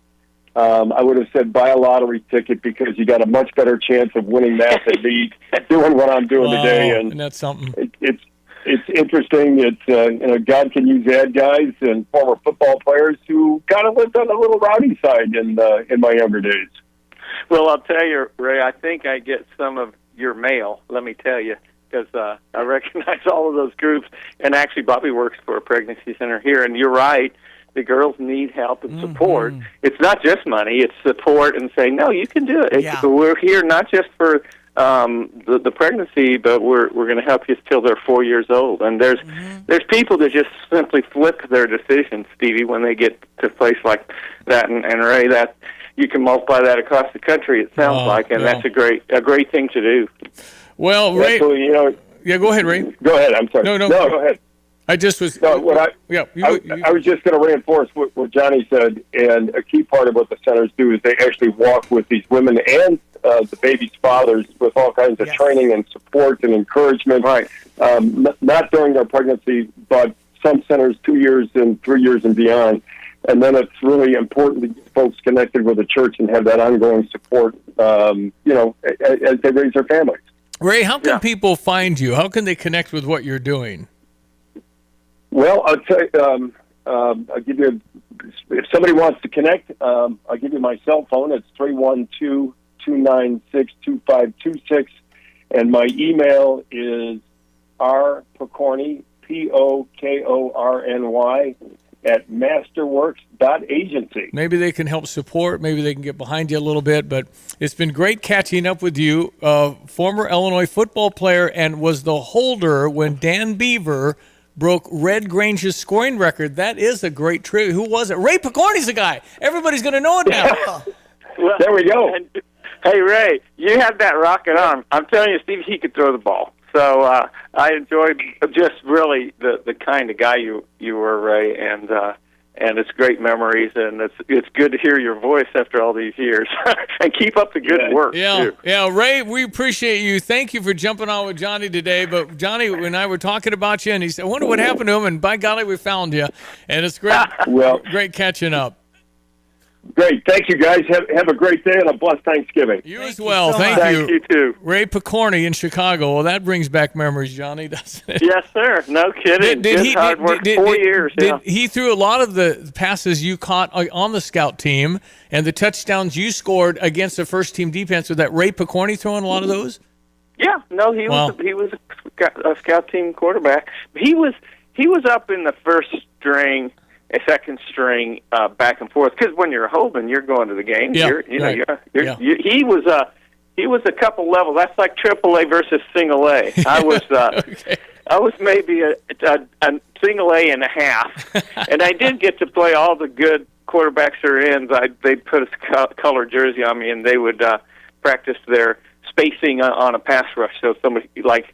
I would have said buy a lottery ticket, because you got a much better chance of winning that than me doing what I'm doing today. And that's something. It's interesting. It's God can use bad guys and former football players who kind of lived on the little rowdy side in my younger days. Well, I'll tell you, Ray, I think I get some of your mail, let me tell you, because I recognize all of those groups. And actually, Bobby works for a pregnancy center here, and you're right. The girls need help and support. Mm-hmm. It's not just money; it's support and saying, "No, you can do it." Yeah. We're here not just for the pregnancy, but we're going to help you till they're 4 years old. And there's people that just simply flip their decisions, Stevie, when they get to a place like that. And Ray, that you can multiply that across the country. It sounds like, and that's a great thing to do. Well, Ray, yeah, go ahead, Ray. Go ahead. I'm sorry. No, go ahead. I just was. I was just going to reinforce what Johnny said, and a key part of what the centers do is they actually walk with these women and the baby's fathers with all kinds of training and support and encouragement. Right. Not during their pregnancy, but some centers 2 years and 3 years and beyond. And then it's really important to get folks connected with the church and have that ongoing support, as they raise their families. Ray, how can people find you? How can they connect with what you're doing? Well, I'll tell you, I'll give you, if somebody wants to connect, I'll give you my cell phone. It's 312-296-2526. And my email is rpokorny, Pokorny, @masterworks.agency. Maybe they can help support. Maybe they can get behind you a little bit. But it's been great catching up with you. Former Illinois football player, and was the holder when Dan Beaver broke Red Grange's scoring record. That is a great tribute. Who was it? Ray Picorni's the guy. Everybody's going to know it now. Well, there we go. Hey, Ray, you have that rocket arm. I'm telling you, Steve, he could throw the ball. So I enjoyed just really the kind of guy you were, Ray, and it's great memories, and it's good to hear your voice after all these years. And keep up the good work, too. Yeah, Ray, we appreciate you. Thank you for jumping on with Johnny today. But Johnny and I were talking about you, and he said, I wonder what happened to him, and by golly, we found you. And it's great, great catching up. Great. Thank you, guys. Have a great day and a blessed Thanksgiving. You as well. Thank you. You too. Ray Picorni in Chicago. Well, that brings back memories, Johnny, doesn't it? Yes, sir. No kidding. Hard work. 4 years. He threw a lot of the passes you caught on the scout team, and the touchdowns you scored against the first team defense. Was that Ray Picorni throwing a lot of those? Yeah. No, he was a scout team quarterback. He was up in the first string, a second string, back and forth. Because when you're holding, you're going to the game. Yeah, He was He was a couple levels. That's like AAA versus single A. I was I was maybe a single A and a half, and I did get to play all the good quarterbacks or ends. They'd put a color jersey on me, and they would practice their spacing on a pass rush, so somebody like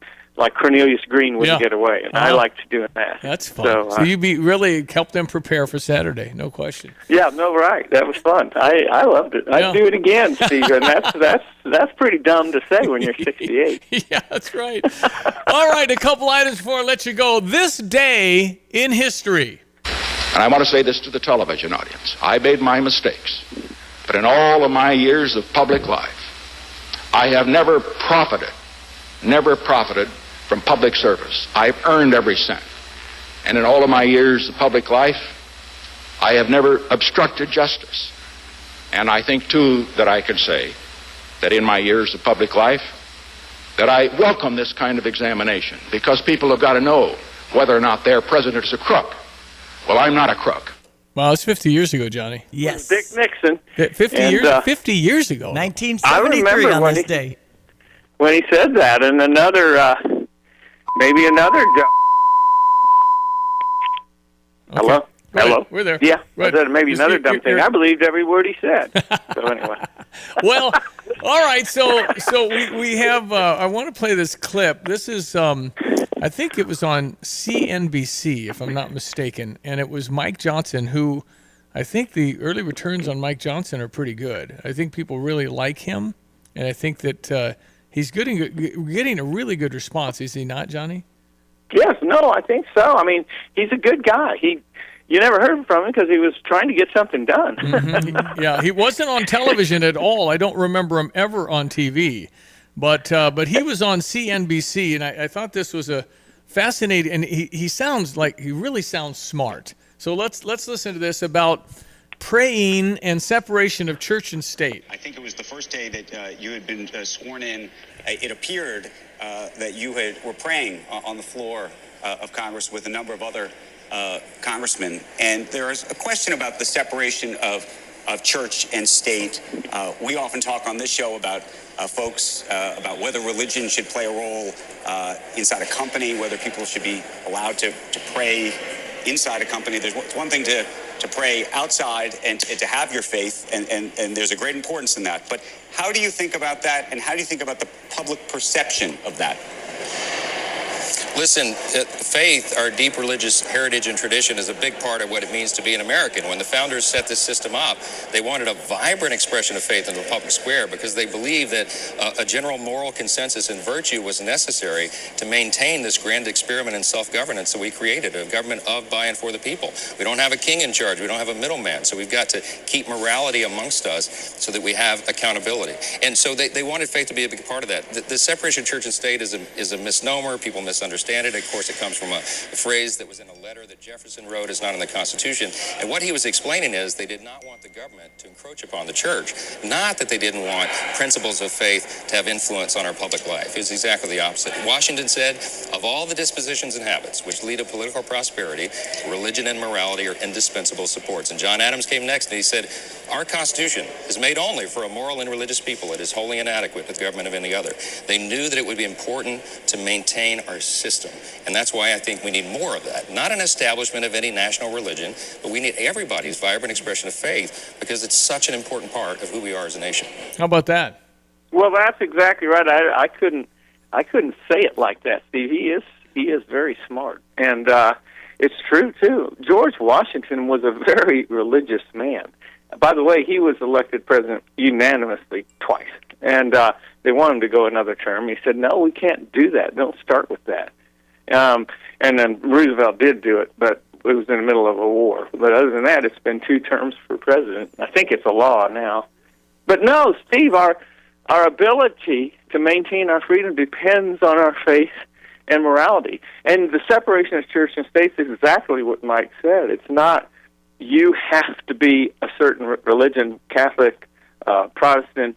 Cornelius Green wouldn't get away, and I liked doing that. That's fun. So you really helped them prepare for Saturday, no question. Yeah, no, right. That was fun. I loved it. I'd do it again, Steve, and that's pretty dumb to say when you're 68. Yeah, that's right. All right, a couple items before I let you go. This day in history. And I want to say this to the television audience. I made my mistakes, but in all of my years of public life, I have never profited from public service. I've earned every cent. And in all of my years of public life, I have never obstructed justice. And I think, too, that I can say that in my years of public life, that I welcome this kind of examination, because people have got to know whether or not their president is a crook. Well, I'm not a crook. Well, it's 50 years ago, Johnny. Yes. Dick Nixon. 50 years ago. 1973 on this day. When he said that, and maybe another. Hello? Hello? We're there. Yeah. Right. I said maybe another dumb thing. I believed every word he said. So anyway. Well, all right. So we have. I want to play this clip. This is. I think it was on CNBC, if I'm not mistaken, and it was Mike Johnson, who I think the early returns on Mike Johnson are pretty good. I think people really like him, and I think that he's getting a really good response. Is he not, Johnny? Yes. No, I think so. I mean, he's a good guy. You never heard from him because he was trying to get something done. Mm-hmm. Yeah, he wasn't on television at all. I don't remember him ever on TV. But he was on CNBC, and I thought this was a fascinating. And he sounds like he really sounds smart. So let's listen to this about praying and separation of church and state. I think it was the first day that you had been sworn in. It appeared that you were praying on the floor of Congress with a number of other congressmen, and there is a question about the separation of church and state. We often talk on this show about folks about whether religion should play a role inside a company, whether people should be allowed to pray inside a company. There's one thing to pray outside and to have your faith, and there's a great importance in that. But how do you think about that, and how do you think about the public perception of that? Listen, faith, our deep religious heritage and tradition, is a big part of what it means to be an American. When the founders set this system up, they wanted a vibrant expression of faith in the public square because they believed that a general moral consensus and virtue was necessary to maintain this grand experiment in self-governance that we created, a government of, by, and for the people. We don't have a king in charge. We don't have a middleman. So we've got to keep morality amongst us so that we have accountability. And so they wanted faith to be a big part of that. The separation of church and state is a misnomer. People misunderstand it. Of course, it comes from a phrase that was in a letter that Jefferson wrote. It's not in the Constitution. And what he was explaining is they did not want the government to encroach upon the church. Not that they didn't want principles of faith to have influence on our public life. It was exactly the opposite. Washington said, of all the dispositions and habits which lead to political prosperity, religion and morality are indispensable supports. And John Adams came next and he said, our Constitution is made only for a moral and religious people. It is wholly inadequate with government of any other. They knew that it would be important to maintain our system. And that's why I think we need more of that. Not an establishment of any national religion, but we need everybody's vibrant expression of faith because it's such an important part of who we are as a nation. How about that? Well, that's exactly right. I couldn't say it like that, Steve. He is very smart, and it's true too. George Washington was a very religious man. By the way, he was elected president unanimously twice, and they wanted him to go another term. He said, "No, we can't do that. Don't start with that." And then Roosevelt did do it, but it was in the middle of a war. But other than that, it's been 2 terms for president. I think it's a law now. But no, Steve, our ability to maintain our freedom depends on our faith and morality. And the separation of church and state is exactly what Mike said. It's not you have to be a certain religion, Catholic, Protestant,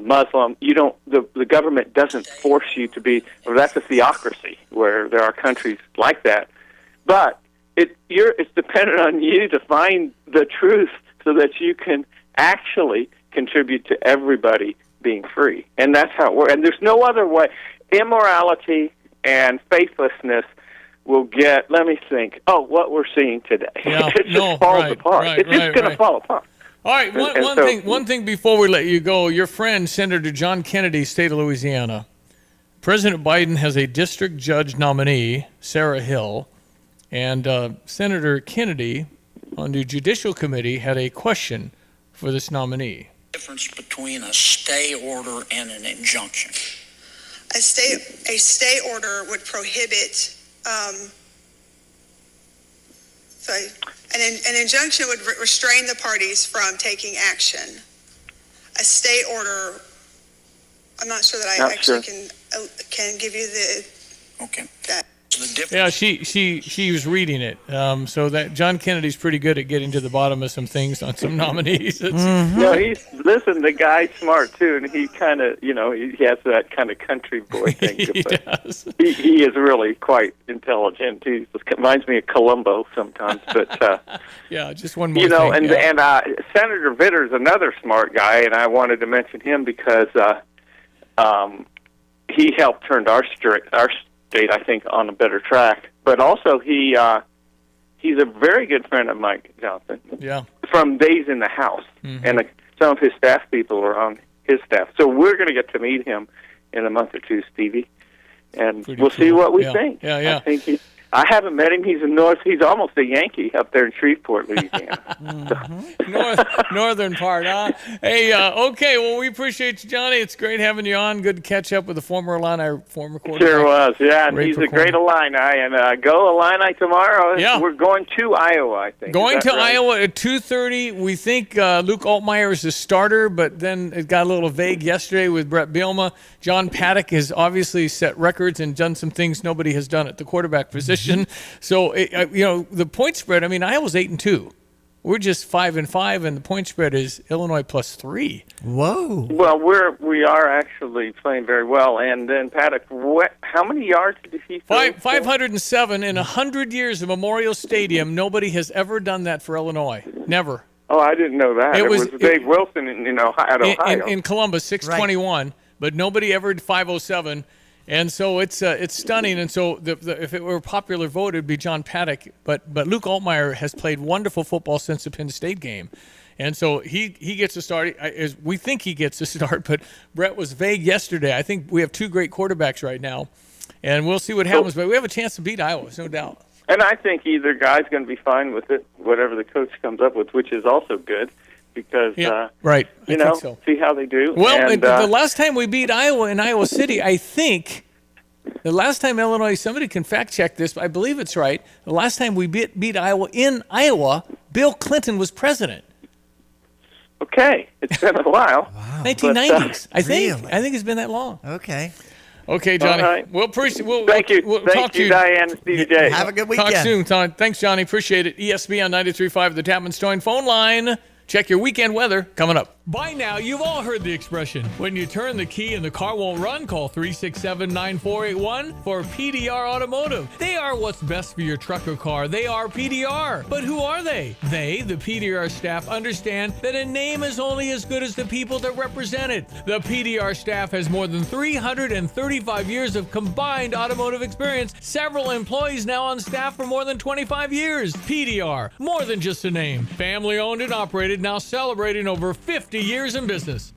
Muslim. You don't. The government doesn't force you to be. Well, that's a theocracy where there are countries like that. But it's dependent on you to find the truth so that you can actually contribute to everybody being free. And that's how it works. And there's no other way. Immorality and faithlessness will get, let me think, what we're seeing today. Yeah, it just falls apart. It's just going to fall apart. All right, one thing before we let you go. Your friend, Senator John Kennedy, state of Louisiana. President Biden has a district judge nominee, Sarah Hill, and Senator Kennedy on the Judicial Committee had a question for this nominee. Difference between a stay order and an injunction. A stay order would prohibit. An injunction would restrain the parties from taking action. A stay order, I'm not sure that I can give you the. Okay. That. Yeah, she was reading it. So that John Kennedy's pretty good at getting to the bottom of some things on some nominees. No, the guy's smart too, and he kind of, he has that kind of country boy thing. He does. He is really quite intelligent. He reminds me of Columbo sometimes, but yeah, just one more thing. And Senator Vitter's another smart guy, and I wanted to mention him because he helped turn our state, I think, on a better track. But also, he's a very good friend of Mike Johnson. Yeah. From days in the House, and some of his staff people are on his staff. So we're going to get to meet him in a month or two, Stevie, and we'll see what we think. Yeah. I haven't met him. He's he's almost a Yankee up there in Shreveport, Louisiana. Northern part, huh? Hey, okay. Well, we appreciate you, Johnny. It's great having you on. Good to catch up with the former Illini, former quarterback. Sure was, yeah. And he's a great Illini. And go Illini tomorrow. Yeah. We're going to Iowa, I think. Going to right? Iowa at 2:30. We think Luke Altmaier is the starter, but then it got a little vague yesterday with Brett Bielema. John Paddock has obviously set records and done some things nobody has done at the quarterback position. So, the point spread, Iowa's 8-2. We're just 5-5, and the point spread is Illinois +3. Whoa. Well, we are actually playing very well. And then Paddock, how many yards did he throw? 507 in 100 years of Memorial Stadium. Nobody has ever done that for Illinois. Never. Oh, I didn't know that. It was Dave Wilson in Ohio. In Columbus, 621, but nobody ever did 507. And so it's stunning. And so if it were popular vote, it'd be John Paddock. But Luke Altmaier has played wonderful football since the Penn State game. And so he gets to start. We think he gets to start, but Brett was vague yesterday. I think we have two great quarterbacks right now, and we'll see what happens. But we have a chance to beat Iowa, there's no doubt. And I think either guy's going to be fine with it, whatever the coach comes up with, which is also good. Because, right. I think so. See how they do. Well, and, the last time we beat Iowa in Iowa City, I think, the last time Illinois, somebody can fact check this, but I believe it's right. The last time we beat Iowa in Iowa, Bill Clinton was president. Okay. It's been a while. Wow. 1990s, I think. Really? I think it's been that long. Okay. Okay, Johnny. All right. We'll appreciate. Thank you. We'll Thank talk you, to you, Diane and Stevie J. Have a good weekend. Talk soon, Tom. Thanks, Johnny. Appreciate it. ESPN 93.5, the Tapman Stone phone line. Check your weekend weather coming up. By now, you've all heard the expression, when you turn the key and the car won't run, call 367-9481 for PDR Automotive. They are what's best for your truck or car. They are PDR. But who are they? They, the PDR staff, understand that a name is only as good as the people that represent it. The PDR staff has more than 335 years of combined automotive experience. Several employees now on staff for more than 25 years. PDR, more than just a name. Family owned and operated, now celebrating over 50 years in business.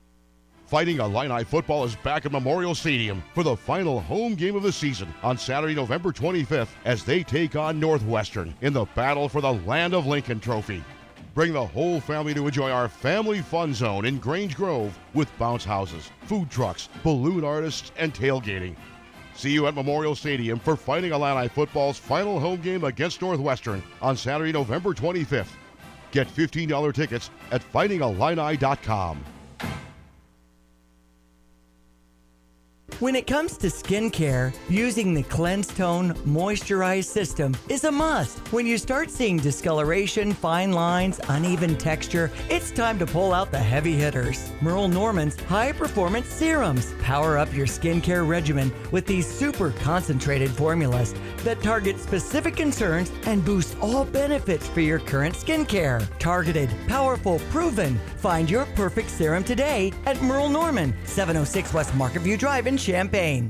Fighting Illini football is back at Memorial Stadium for the final home game of the season on Saturday, November 25th, as they take on Northwestern in the battle for the Land of Lincoln Trophy. Bring the whole family to enjoy our family fun zone in Grange Grove with bounce houses, food trucks, balloon artists, and tailgating. See you at Memorial Stadium for Fighting Illini football's final home game against Northwestern on Saturday, November 25th. Get $15 tickets at fightingillini.com. When it comes to skincare, using the Cleanse Tone Moisturized System is a must. When you start seeing discoloration, fine lines, uneven texture, it's time to pull out the heavy hitters. Merle Norman's High Performance Serums. Power up your skincare regimen with these super concentrated formulas that target specific concerns and boost all benefits for your current skincare. Targeted, powerful, proven. Find your perfect serum today at Merle Norman, 706 West Market View Drive in Champaign.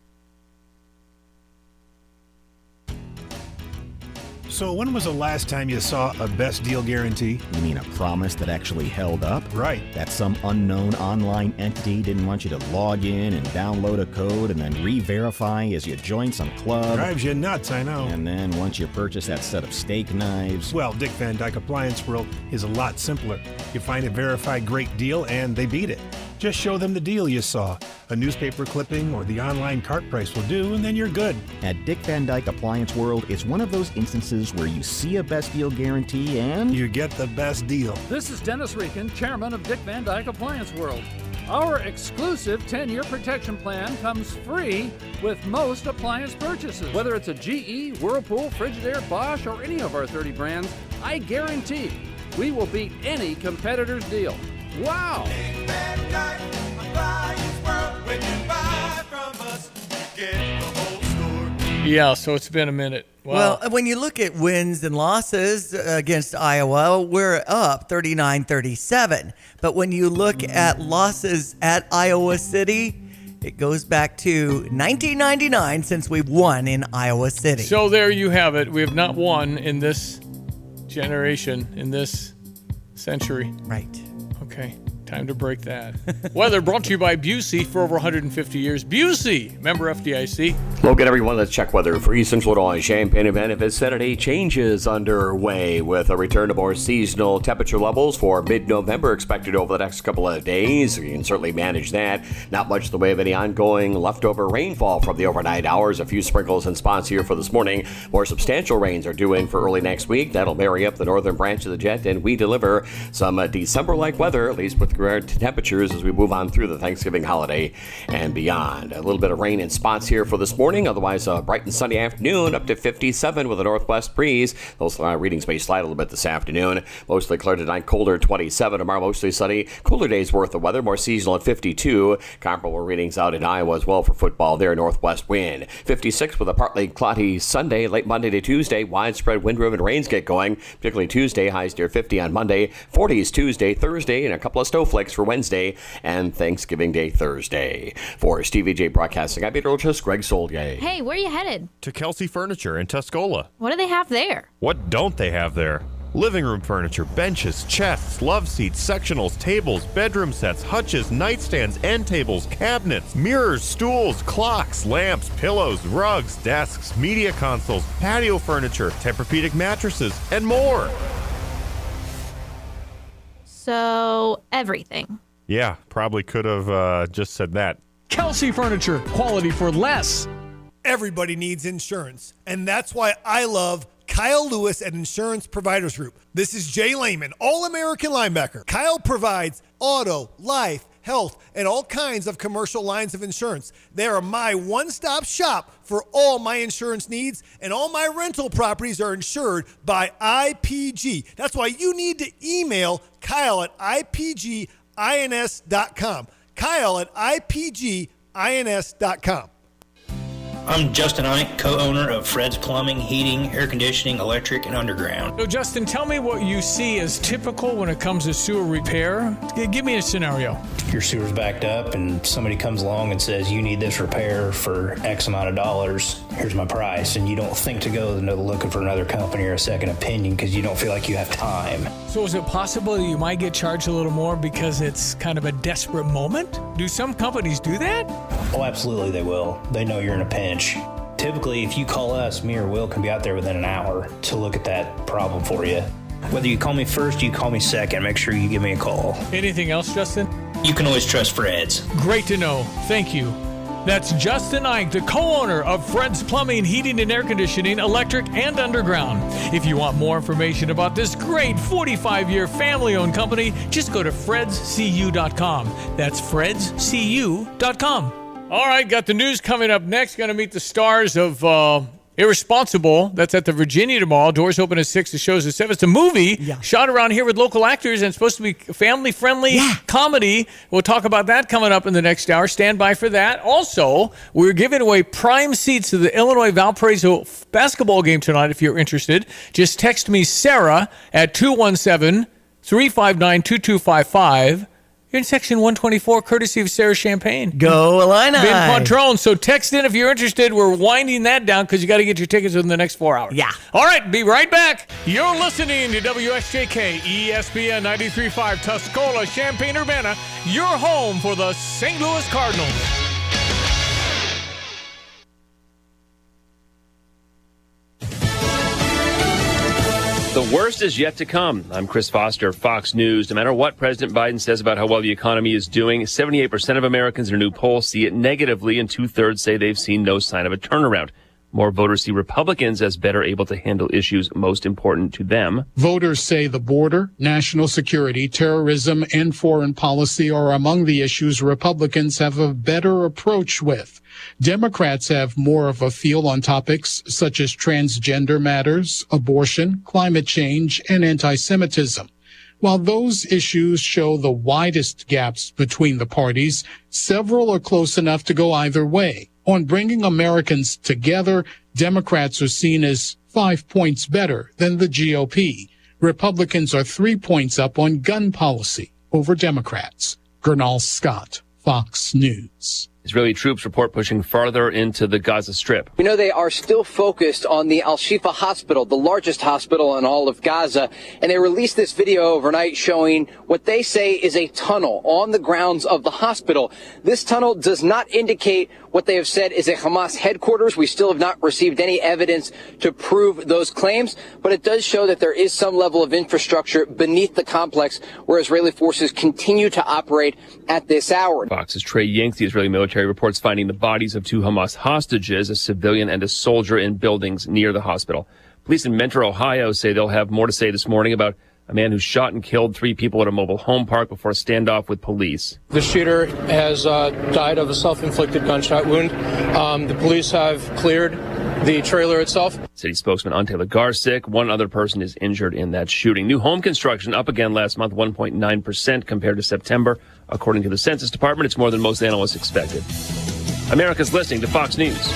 So when was the last time you saw a best deal guarantee? You mean a promise that actually held up? Right. That some unknown online entity didn't want you to log in and download a code and then re-verify as you join some club. Drives you nuts, I know. And then once you purchase that set of steak knives... Well, Dick Van Dyke Appliance World is a lot simpler. You find a verified great deal and they beat it. Just show them the deal you saw. A newspaper clipping or the online cart price will do, and then you're good. At Dick Van Dyke Appliance World, it's one of those instances where you see a best deal guarantee and... you get the best deal. This is Dennis Rieken, chairman of Dick Van Dyke Appliance World. Our exclusive 10-year protection plan comes free with most appliance purchases. Whether it's a GE, Whirlpool, Frigidaire, Bosch, or any of our 30 brands, I guarantee we will beat any competitor's deal. Wow! Yeah, so it's been a minute. Wow. Well, when you look at wins and losses against Iowa, we're up 39-37. But when you look at losses at Iowa City, it goes back to 1999 since we've won in Iowa City. So there you have it. We have not won in this generation, in this century. Right. Okay, time to break that. Weather brought to you by Busey for over 150 years. Busey, member FDIC. Look at everyone. Let's check weather for East Central Illinois. Champaign and Benefits Saturday changes underway with a return to more seasonal temperature levels for mid-November expected over the next couple of days. You can certainly manage that. Not much in the way of any ongoing leftover rainfall from the overnight hours. A few sprinkles in spots here for this morning. More substantial rains are due in for early next week. That'll marry up the northern branch of the jet, and we deliver some December-like weather, at least with regard to temperatures as we move on through the Thanksgiving holiday and beyond. A little bit of rain in spots here for this morning. Otherwise, a bright and sunny afternoon up to 57 with a northwest breeze. Those readings may slide a little bit this afternoon. Mostly clear tonight, colder 27. Tomorrow, mostly sunny. Cooler days worth of weather, more seasonal at 52. Comparable readings out in Iowa as well for football there. Northwest wind 56 with a partly cloudy Sunday. Late Monday to Tuesday, widespread wind-driven rains get going, particularly Tuesday. Highs near 50 on Monday. 40s Tuesday, Thursday, and a couple of snowflakes for Wednesday and Thanksgiving Day Thursday. For Stevie Jay Broadcasting, I'm meteorologist Greg Soldier. Hey, where are you headed? To Kelsey Furniture in Tuscola. What do they have there? What don't they have there? Living room furniture, benches, chests, love seats, sectionals, tables, bedroom sets, hutches, nightstands, end tables, cabinets, mirrors, stools, clocks, lamps, pillows, rugs, desks, media consoles, patio furniture, Tempur-Pedic mattresses, and more. So, everything. Yeah, probably could have just said that. Kelsey Furniture, quality for less. Everybody needs insurance, and that's why I love Kyle Lewis at Insurance Providers Group. This is Jay Lehman, All-American linebacker. Kyle provides auto, life, health, and all kinds of commercial lines of insurance. They are my one-stop shop for all my insurance needs, and all my rental properties are insured by IPG. That's why you need to email Kyle at IPGINS.com. Kyle at IPGINS.com. I'm Justin Ike, co-owner of Fred's Plumbing, Heating, Air Conditioning, Electric, and Underground. So, Justin, tell me what you see as typical when it comes to sewer repair. Give me a scenario. Your sewer's backed up and somebody comes along and says, you need this repair for X amount of dollars. Here's my price. And you don't think to go looking for another company or a second opinion because you don't feel like you have time. So is it possible that you might get charged a little more because it's kind of a desperate moment? Do some companies do that? Oh, absolutely they will. They know you're in a pinch. Typically, if you call us, me or Will can be out there within an hour to look at that problem for you. Whether you call me first or you call me second, make sure you give me a call. Anything else, Justin? You can always trust Fred's. Great to know. Thank you. That's Justin Ike, the co-owner of Fred's Plumbing, Heating, and Air Conditioning, Electric, and Underground. If you want more information about this great 45-year family-owned company, just go to fredscu.com. That's fredscu.com. All right, got the news coming up next. Going to meet the stars of Irresponsible. That's at the Virginia tomorrow. Doors open at 6. The show's at 7. It's a movie shot around here with local actors and it's supposed to be family-friendly comedy. We'll talk about that coming up in the next hour. Stand by for that. Also, we're giving away prime seats to the Illinois Valparaiso basketball game tonight if you're interested. Just text me, Sarah, at 217-359-2255. You're in section 124, courtesy of Sarah Champagne. Go Illini! Ben Padron. So text in if you're interested. We're winding that down because you got to get your tickets within the next 4 hours. Yeah. All right, be right back. You're listening to WSJK ESPN 93.5 Tuscola, Champaign-Urbana, your home for the St. Louis Cardinals. The worst is yet to come. I'm Chris Foster, Fox News. No matter what President Biden says about how well the economy is doing, 78% of Americans in a new poll see it negatively, and 2/3 say they've seen no sign of a turnaround. More voters see Republicans as better able to handle issues most important to them. Voters say the border, national security, terrorism, and foreign policy are among the issues Republicans have a better approach with. Democrats have more of a feel on topics such as transgender matters, abortion, climate change, and anti-Semitism. While those issues show the widest gaps between the parties, several are close enough to go either way. On bringing Americans together, Democrats are seen as 5 points better than the GOP. Republicans are 3 points up on gun policy over Democrats. Gernal Scott, Fox News. Israeli troops report pushing farther into the Gaza Strip. We know they are still focused on the Al-Shifa hospital, the largest hospital in all of Gaza, and they released this video overnight showing what they say is a tunnel on the grounds of the hospital. This tunnel does not indicate what they have said is a Hamas headquarters. We still have not received any evidence to prove those claims, but it does show that there is some level of infrastructure beneath the complex where Israeli forces continue to operate at this hour. Fox's Trey Yanks, the Israeli military reports finding the bodies of 2 Hamas hostages, a civilian and a soldier, in buildings near the hospital. Police in Mentor, Ohio say they'll have more to say this morning about a man who shot and killed 3 people at a mobile home park before a standoff with police. The shooter has died of a self-inflicted gunshot wound. The police have cleared the trailer itself. City spokesman Ante Lagarsic, 1 other person is injured in that shooting. New home construction up again last month, 1.9% compared to September. According to the Census Department, it's more than most analysts expected. America's listening to Fox News.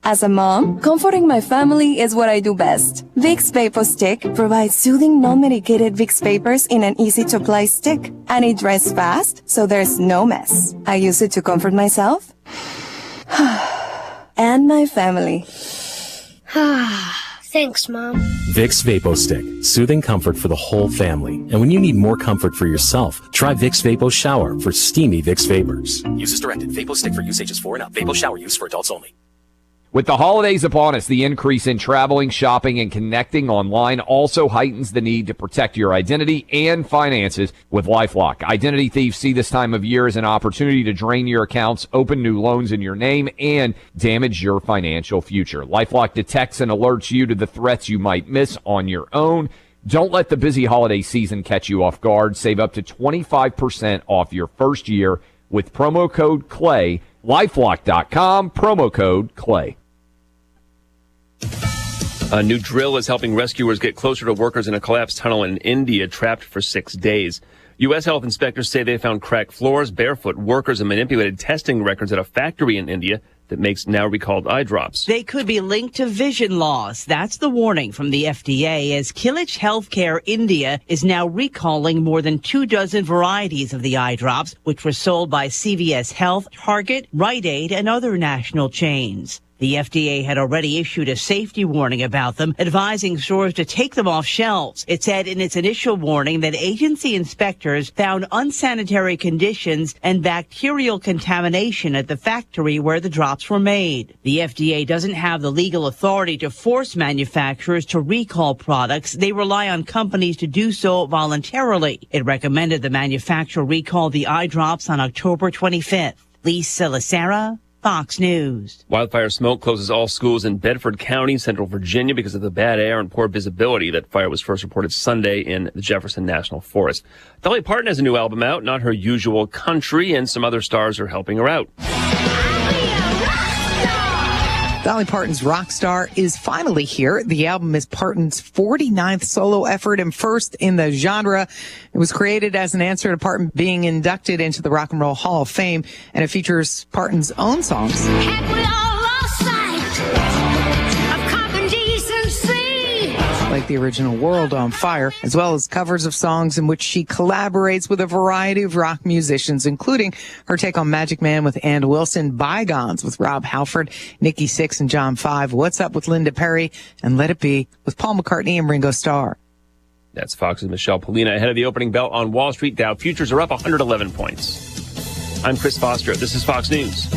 As a mom, comforting my family is what I do best. Vicks Vapor Stick provides soothing, non-medicated Vicks Vapors in an easy-to-apply stick. And it dries fast, so there's no mess. I use it to comfort myself and my family. Thanks, Mom. Vicks Vapo Stick. Soothing comfort for the whole family. And when you need more comfort for yourself, try Vicks Vapo Shower for steamy Vicks Vapors. Use as directed. Vapo Stick for usages 4 and up. Vapo Shower use for adults only. With the holidays upon us, the increase in traveling, shopping, and connecting online also heightens the need to protect your identity and finances with LifeLock. Identity thieves see this time of year as an opportunity to drain your accounts, open new loans in your name, and damage your financial future. LifeLock detects and alerts you to the threats you might miss on your own. Don't let the busy holiday season catch you off guard. Save up to 25% off your first year with promo code CLAY. LifeLock.com, promo code CLAY. A new drill is helping rescuers get closer to workers in a collapsed tunnel in India trapped for 6 days. U.S. health inspectors say they found cracked floors, barefoot workers, and manipulated testing records at a factory in India that makes now recalled eye drops. They could be linked to vision loss. That's the warning from the FDA as Killich Healthcare India is now recalling more than 24 varieties of the eye drops, which were sold by CVS Health, Target, Rite Aid, and other national chains. The FDA had already issued a safety warning about them, advising stores to take them off shelves. It said in its initial warning that agency inspectors found unsanitary conditions and bacterial contamination at the factory where the drops were made. The FDA doesn't have the legal authority to force manufacturers to recall products. They rely on companies to do so voluntarily. It recommended the manufacturer recall the eye drops on October 25th. Lisa Lacera, Fox News. Wildfire smoke closes all schools in Bedford County, central Virginia, because of the bad air and poor visibility. That fire was first reported Sunday in the Jefferson National Forest. Dolly Parton has a new album out, not her usual country, and some other stars are helping her out. Dolly Parton's Rockstar is finally here. The album is Parton's 49th solo effort and first in the genre. It was created as an answer to Parton being inducted into the Rock and Roll Hall of Fame, and it features Parton's own songs. Like the original World on Fire, as well as covers of songs in which she collaborates with a variety of rock musicians, including her take on Magic Man with Ann Wilson, Bygones with Rob Halford, Nikki Sixx and John Five, What's Up with Linda Perry, and Let It Be with Paul McCartney and Ringo Starr. That's Fox's Michelle Polina. Ahead of the opening bell on Wall Street, Dow futures are up 111 points. I'm Chris Foster. This is Fox News.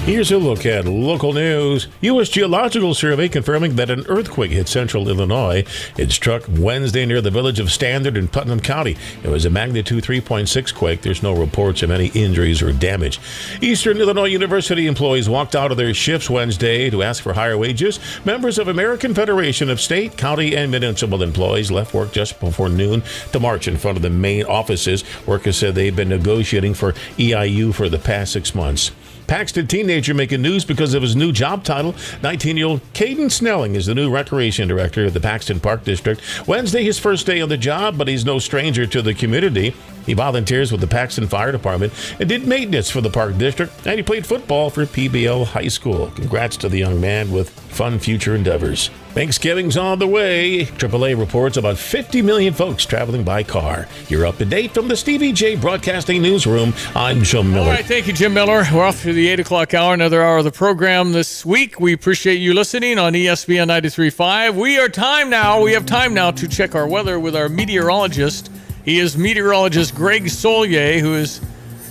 Here's a look at local news. U.S. Geological Survey confirming that an earthquake hit central Illinois. It struck Wednesday near the village of Standard in Putnam County. It was a magnitude 3.6 quake. There's no reports of any injuries or damage. Eastern Illinois University employees walked out of their shifts Wednesday to ask for higher wages. Members of American Federation of State, County, and Municipal Employees left work just before noon to march in front of the main offices. Workers said they've been negotiating for EIU for the past 6 months. Paxton teenager making news because of his new job title. 19-year-old Caden Snelling is the new recreation director of the Paxton Park District. Wednesday, his first day on the job, but he's no stranger to the community. He volunteers with the Paxton Fire Department and did maintenance for the Park District, and he played football for PBL High School. Congrats to the young man with fun future endeavors. Thanksgiving's on the way. AAA reports about 50 million folks traveling by car. You're up to date from the Stevie Jay Broadcasting Newsroom. I'm Jim Miller. All right, thank you, Jim Miller. We're off to the 8 o'clock hour, another hour of the program this week. We appreciate you listening on ESPN 93.5. We have time now to check our weather with our meteorologist. He is meteorologist Greg Solier, who has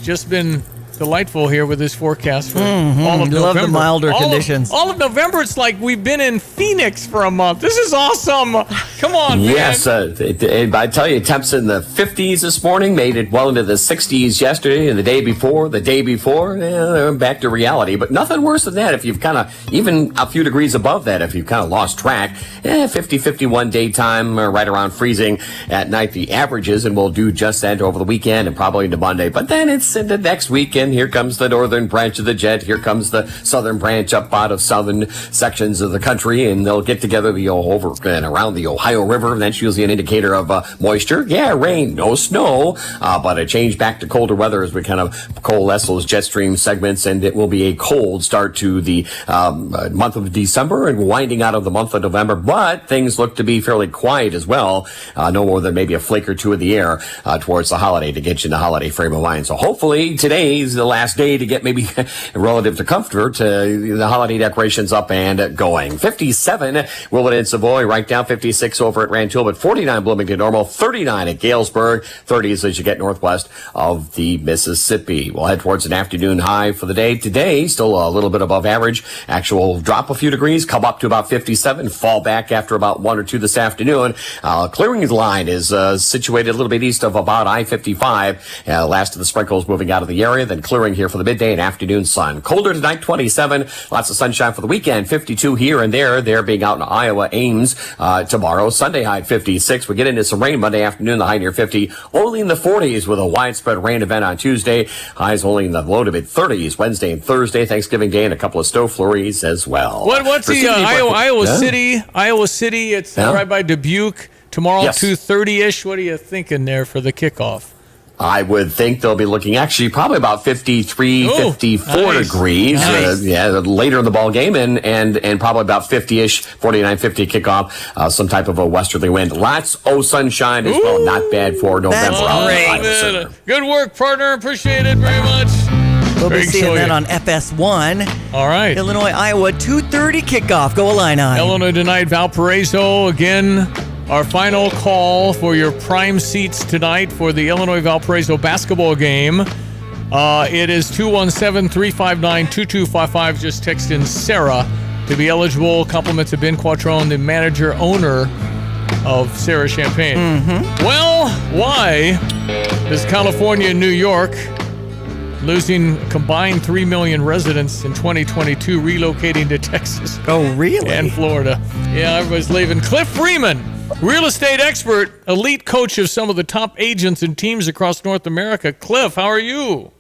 just been delightful here with his forecast for all of November. Love the milder conditions. All of November, it's like we've been in Phoenix for a month. This is awesome. Come on, man. Yes, I tell you, temps in the 50s this morning, made it well into the 60s yesterday and the day before, they're back to reality. But nothing worse than that if you've kind of, even a few degrees above that, if you've kind of lost track. 50, 51 daytime, right around freezing at night, the averages, and we'll do just that over the weekend and probably into Monday. But then it's into next weekend. Here comes the northern branch of the jet. Here comes the southern branch up out of southern sections of the country, and they'll get together over and around the Ohio River. And that's usually an indicator of moisture. Yeah, rain, no snow, but a change back to colder weather as we kind of coalesce those jet stream segments, and it will be a cold start to the month of December and winding out of the month of November. But things look to be fairly quiet as well. No more than maybe a flake or two in the air towards the holiday to get you in the holiday frame of mind. So hopefully today's the last day to get maybe relative to comfort, the holiday decorations up and going. 57 Willett and Savoy, right down 56 over at Rantoul, but 49 Bloomington Normal, 39 at Galesburg, 30s as you get northwest of the Mississippi. We'll head towards an afternoon high for the day. Today, still a little bit above average. Actual drop a few degrees, come up to about 57, fall back after about 1 or 2 this afternoon. Clearing line is situated a little bit east of about I-55. Last of the sprinkles moving out of the area, then clearing here for the midday and afternoon sun. Colder tonight, 27. Lots of sunshine for the weekend, 52 here and there. They're being out in Iowa, Ames tomorrow. Sunday high at 56. We get into some rain Monday afternoon, the high near 50. Only in the 40s with a widespread rain event on Tuesday. Highs only in the low to mid 30s Wednesday and Thursday, Thanksgiving Day, and a couple of snow flurries as well. What's the Iowa City? Iowa City, it's right by Dubuque. Tomorrow, 2:30-ish. What are you thinking there for the kickoff? I would think they'll be looking actually probably about 53, 54 degrees. Later in the ball game and probably about 50-ish, 49, 50 kickoff. Some type of a westerly wind. Lots of sunshine as well. Not bad for November. Great. Good work, partner. Appreciate it very much. We'll be seeing that on FS1. All right. Illinois, Iowa, 2:30 kickoff. Go Illini. Illinois tonight, Valparaiso again. Our final call for your prime seats tonight for the Illinois-Valparaiso basketball game. It is 217-359-2255. Just text in Sarah to be eligible. Compliments of Ben Quattrone, the manager, owner of Sarah Champagne. Well, why does California and New York, losing a combined 3 million residents in 2022, relocating to Texas? Oh, really? And Florida. Yeah, everybody's leaving. Cliff Freeman, real estate expert, elite coach of some of the top agents and teams across North America. Cliff, how are you?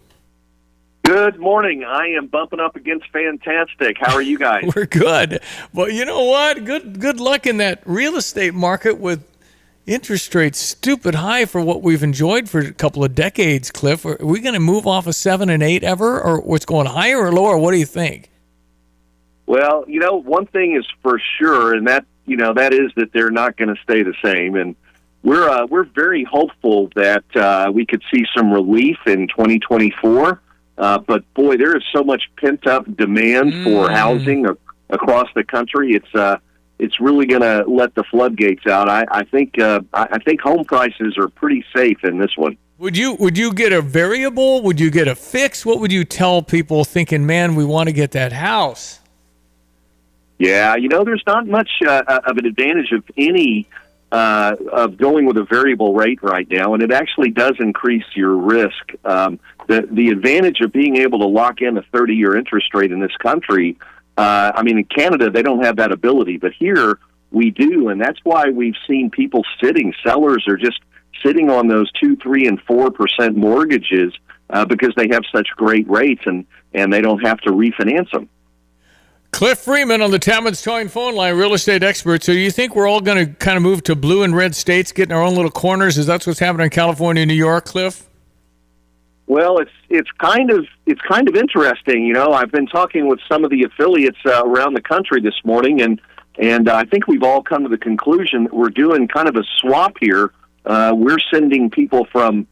Good morning. I am bumping up against fantastic. How are you guys? We're good. Well, you know what? Good luck in that real estate market with interest rates stupid high for what we've enjoyed for a couple of decades, Cliff. Are we going to move off of 7 and 8 ever, or what's going higher or lower? What do you think? Well, one thing is for sure, and that is that they're not going to stay the same. And we're very hopeful that we could see some relief in 2024. But boy, there is so much pent up demand for housing across the country. It's really going to let the floodgates out. I think home prices are pretty safe in this one. Would you get a variable? Would you get a fix? What would you tell people thinking, man, we want to get that house? Yeah, there's not much of an advantage of any of going with a variable rate right now, and it actually does increase your risk. The advantage of being able to lock in a 30-year interest rate in this country, in Canada, they don't have that ability, but here we do, and that's why we've seen people sellers are just sitting on those 2%, 3%, and 4% mortgages because they have such great rates, and they don't have to refinance them. Cliff Freeman on the Talmadge Towing phone line, real estate expert. So you think we're all going to kind of move to blue and red states, getting our own little corners? Is that what's happening in California and New York, Cliff? Well, it's kind of interesting. I've been talking with some of the affiliates around the country this morning, and I think we've all come to the conclusion that we're doing kind of a swap here. We're sending people from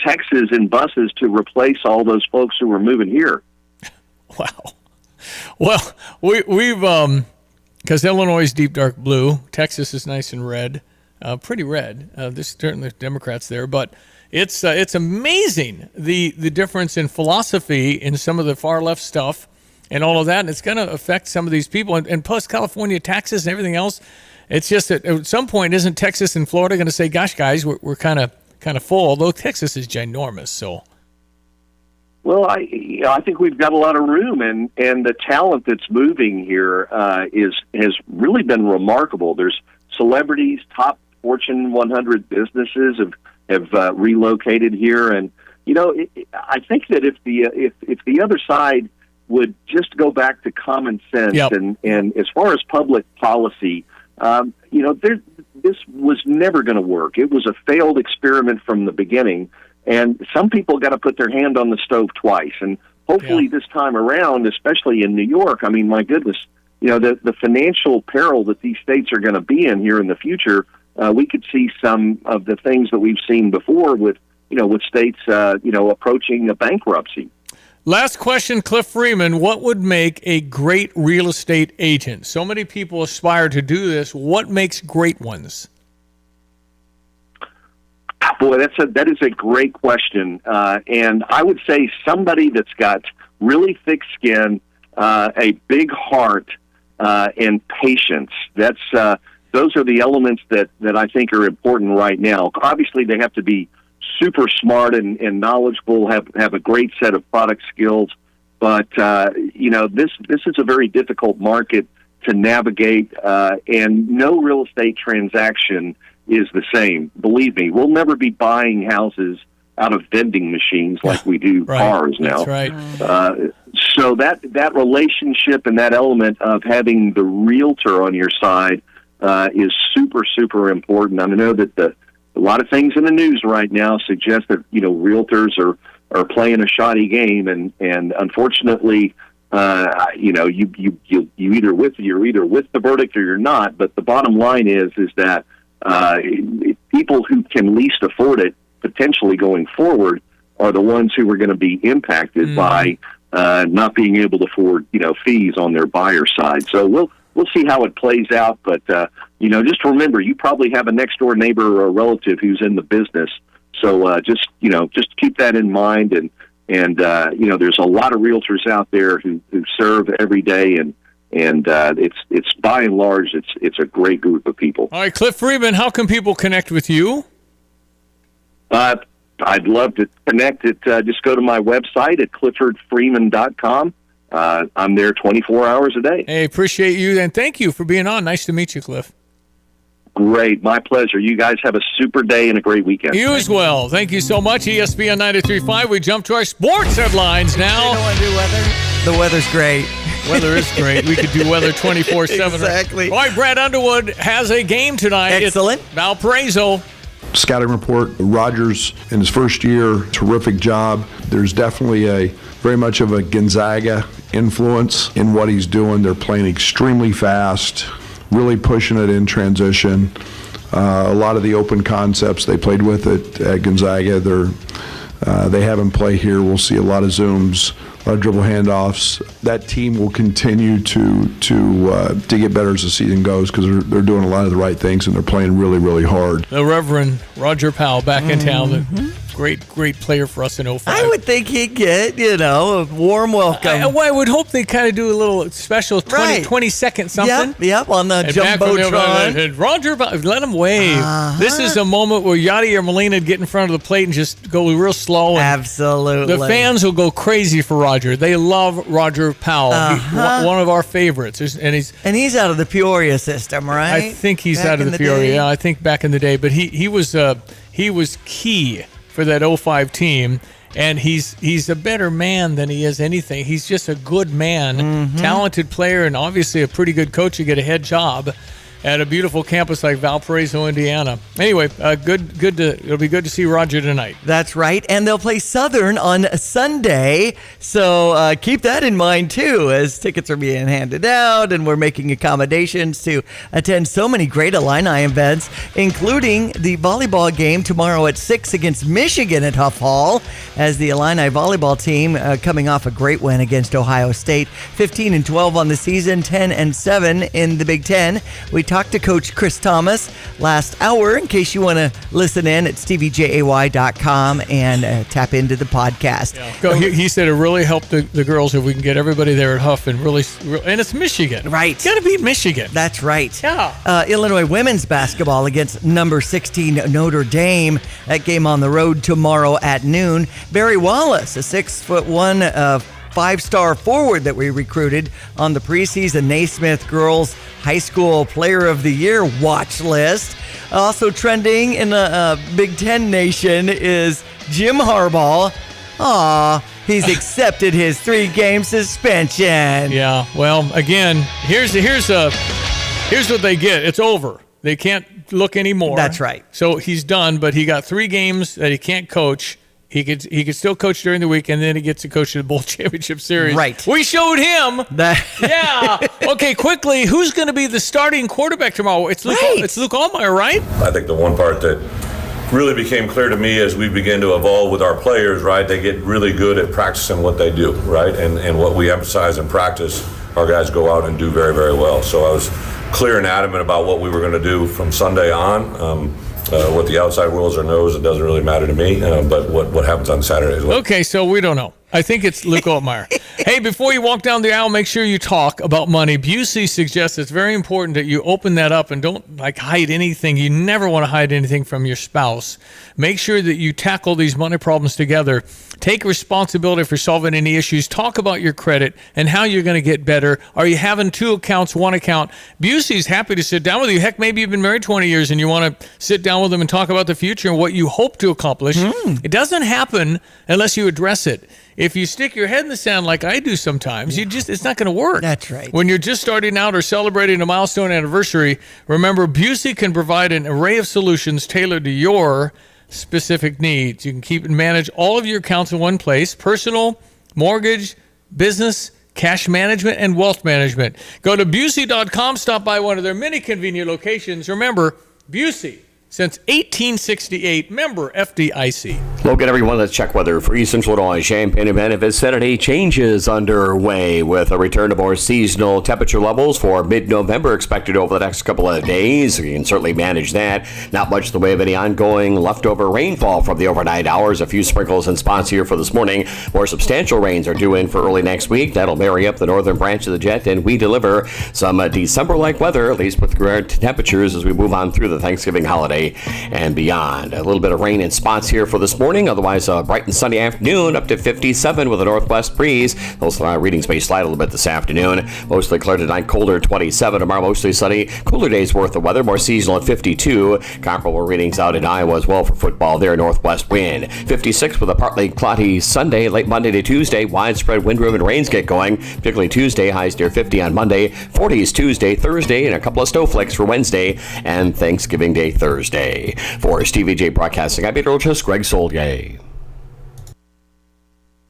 Texas in buses to replace all those folks who are moving here. Wow. Well, we've because Illinois is deep dark blue, Texas is nice and red, pretty red. There's certainly Democrats there, but it's amazing the difference in philosophy in some of the far left stuff and all of that, and it's going to affect some of these people. And plus California taxes and everything else. It's just that at some point, isn't Texas and Florida going to say, "Gosh, guys, we're kind of full"? Although Texas is ginormous, so. Well, I think we've got a lot of room, and the talent that's moving here has really been remarkable. There's celebrities, top Fortune 100 businesses have relocated here, and I think that if the other side would just go back to common sense, yep. and as far as public policy, this was never going to work. It was a failed experiment from the beginning. And some people got to put their hand on the stove twice. And hopefully this time around, especially in New York, my goodness, the financial peril that these states are going to be in here in the future, we could see some of the things that we've seen before with states, approaching a bankruptcy. Last question, Cliff Freeman. What would make a great real estate agent? So many people aspire to do this. What makes great ones? Boy, that is a great question, and I would say somebody that's got really thick skin, a big heart, and patience. Those are the elements that I think are important right now. Obviously, they have to be super smart and knowledgeable, have a great set of product skills, but this is a very difficult market to navigate, and no real estate transaction is the same. Believe me, we'll never be buying houses out of vending machines like we do cars now. That's right. So that relationship and that element of having the realtor on your side is super, super important. I know that a lot of things in the news right now suggest that realtors are playing a shoddy game, and unfortunately, you're either with the verdict or you're not. But the bottom line is that people who can least afford it potentially going forward are the ones who are going to be impacted by not being able to afford fees on their buyer side. So we'll see how it plays out, but just remember, you probably have a next door neighbor or a relative who's in the business. So just keep that in mind, and there's a lot of realtors out there who serve every day, and And it's by and large, it's a great group of people. All right, Cliff Freeman, how can people connect with you? I'd love to connect it. Just go to my website at cliffordfreeman.com. I'm there 24 hours a day. Hey, appreciate you, and thank you for being on. Nice to meet you, Cliff. Great. My pleasure. You guys have a super day and a great weekend. You as well. Thank you so much. ESPN 93.5. We jump to our sports headlines now. You don't want to do weather? The weather's great. Weather is great. We could do weather 24/7. Exactly. All right, Brad Underwood has a game tonight. Excellent. It's Valparaiso. Scouting report, Rogers in his first year, terrific job. There's definitely a very much of a Gonzaga influence in what he's doing. They're playing extremely fast, really pushing it in transition. A lot of the open concepts they played with at Gonzaga, they have in play here. We'll see a lot of zooms, a lot of dribble handoffs. That team will continue to get better as the season goes because they're doing a lot of the right things and they're playing really, really hard. The Reverend Roger Powell back in town. Great player for us in 05. I would think he'd get, a warm welcome. I would hope they kind of do a little special 20-second something. Yep, on the Jumbotron. And Roger, let him wave. This is a moment where Yadi or Molina would get in front of the plate and just go real slow. And absolutely. The fans will go crazy for Roger. They love Roger Powell. One of our favorites. And he's out of the Peoria system, right? I think he's out of the Peoria. Yeah, I think back in the day. But he was key for that 05 team, and he's a better man than he is anything. He's just a good man, talented player, and obviously a pretty good coach. You get a head job at a beautiful campus like Valparaiso, Indiana. Anyway, it'll be good to see Roger tonight. That's right, and they'll play Southern on Sunday, so keep that in mind too, as tickets are being handed out, and we're making accommodations to attend so many great Illini events, including the volleyball game tomorrow at 6 against Michigan at Huff Hall, as the Illini volleyball team coming off a great win against Ohio State, 15-12 on the season, 10-7 in the Big Ten. We talked to Coach Chris Thomas last hour. In case you want to listen in at steviejay.com and tap into the podcast. Yeah. He said it really helped the girls if we can get everybody there at Huff and and it's Michigan. Right. It's got to beat Michigan. That's right. Yeah. Illinois women's basketball against number 16 Notre Dame. That game on the road tomorrow at noon. Barry Wallace, a 6'1" five-star forward that we recruited on the preseason Naismith Girls High School Player of the Year watch list. Also trending in the Big Ten Nation is Jim Harbaugh. He's accepted his 3-game suspension. Yeah, well, again, here's what they get. It's over. They can't look anymore. That's right. So he's done, but he got 3 games that he can't coach. He could still coach during the week, and then he gets to coach the Bowl Championship Series. Right. We showed him. Yeah. Okay, quickly, who's going to be the starting quarterback tomorrow? It's Luke Altmyer, right? I think the one part that really became clear to me as we began to evolve with our players, right, they get really good at practicing what they do, right? And what we emphasize in practice, our guys go out and do very, very well. So I was clear and adamant about what we were going to do from Sunday on. What the outside world knows, it doesn't really matter to me, but what happens on Saturday as well. Okay, so we don't know. I think it's Luke Altmyer. Hey, before you walk down the aisle, make sure you talk about money. Busey suggests it's very important that you open that up and don't hide anything. You never want to hide anything from your spouse. Make sure that you tackle these money problems together. Take responsibility for solving any issues. Talk about your credit and how you're going to get better. Are you having 2 accounts, 1 account? Busey's happy to sit down with you. Heck, maybe you've been married 20 years and you want to sit down with them and talk about the future and what you hope to accomplish. It doesn't happen unless you address it. If you stick your head in the sand like I do sometimes, it's not going to work. That's right. When you're just starting out or celebrating a milestone anniversary, remember Busey can provide an array of solutions tailored to your specific needs. You can keep and manage all of your accounts in one place: personal, mortgage, business, cash management, and wealth management. Go to Busey.com, stop by one of their many convenient locations. Remember, Busey, since 1868. Member FDIC. Look at everyone. Let's check weather for East Central Illinois. Champaign and Benefit Saturday changes underway with a return to more seasonal temperature levels for mid-November expected over the next couple of days. You can certainly manage that. Not much in the way of any ongoing leftover rainfall from the overnight hours. A few sprinkles in spots here for this morning. More substantial rains are due in for early next week. That'll marry up the northern branch of the jet, and we deliver some December-like weather, at least with regard to temperatures as we move on through the Thanksgiving holiday and beyond. A little bit of rain in spots here for this morning. Otherwise, a bright and sunny afternoon up to 57 with a northwest breeze. Those readings may slide a little bit this afternoon. Mostly clear tonight, colder 27. Tomorrow, mostly sunny. Cooler days worth of weather, more seasonal at 52. Comparable readings out in Iowa as well for football there, northwest wind. 56 with a partly cloudy Sunday, late Monday to Tuesday. Widespread wind-driven rains get going, particularly Tuesday. Highs near 50 on Monday. 40s Tuesday, Thursday, and a couple of snowflakes for Wednesday and Thanksgiving Day Thursday. For Stevie Jay Broadcasting, I'm meteorologist Greg Soldier.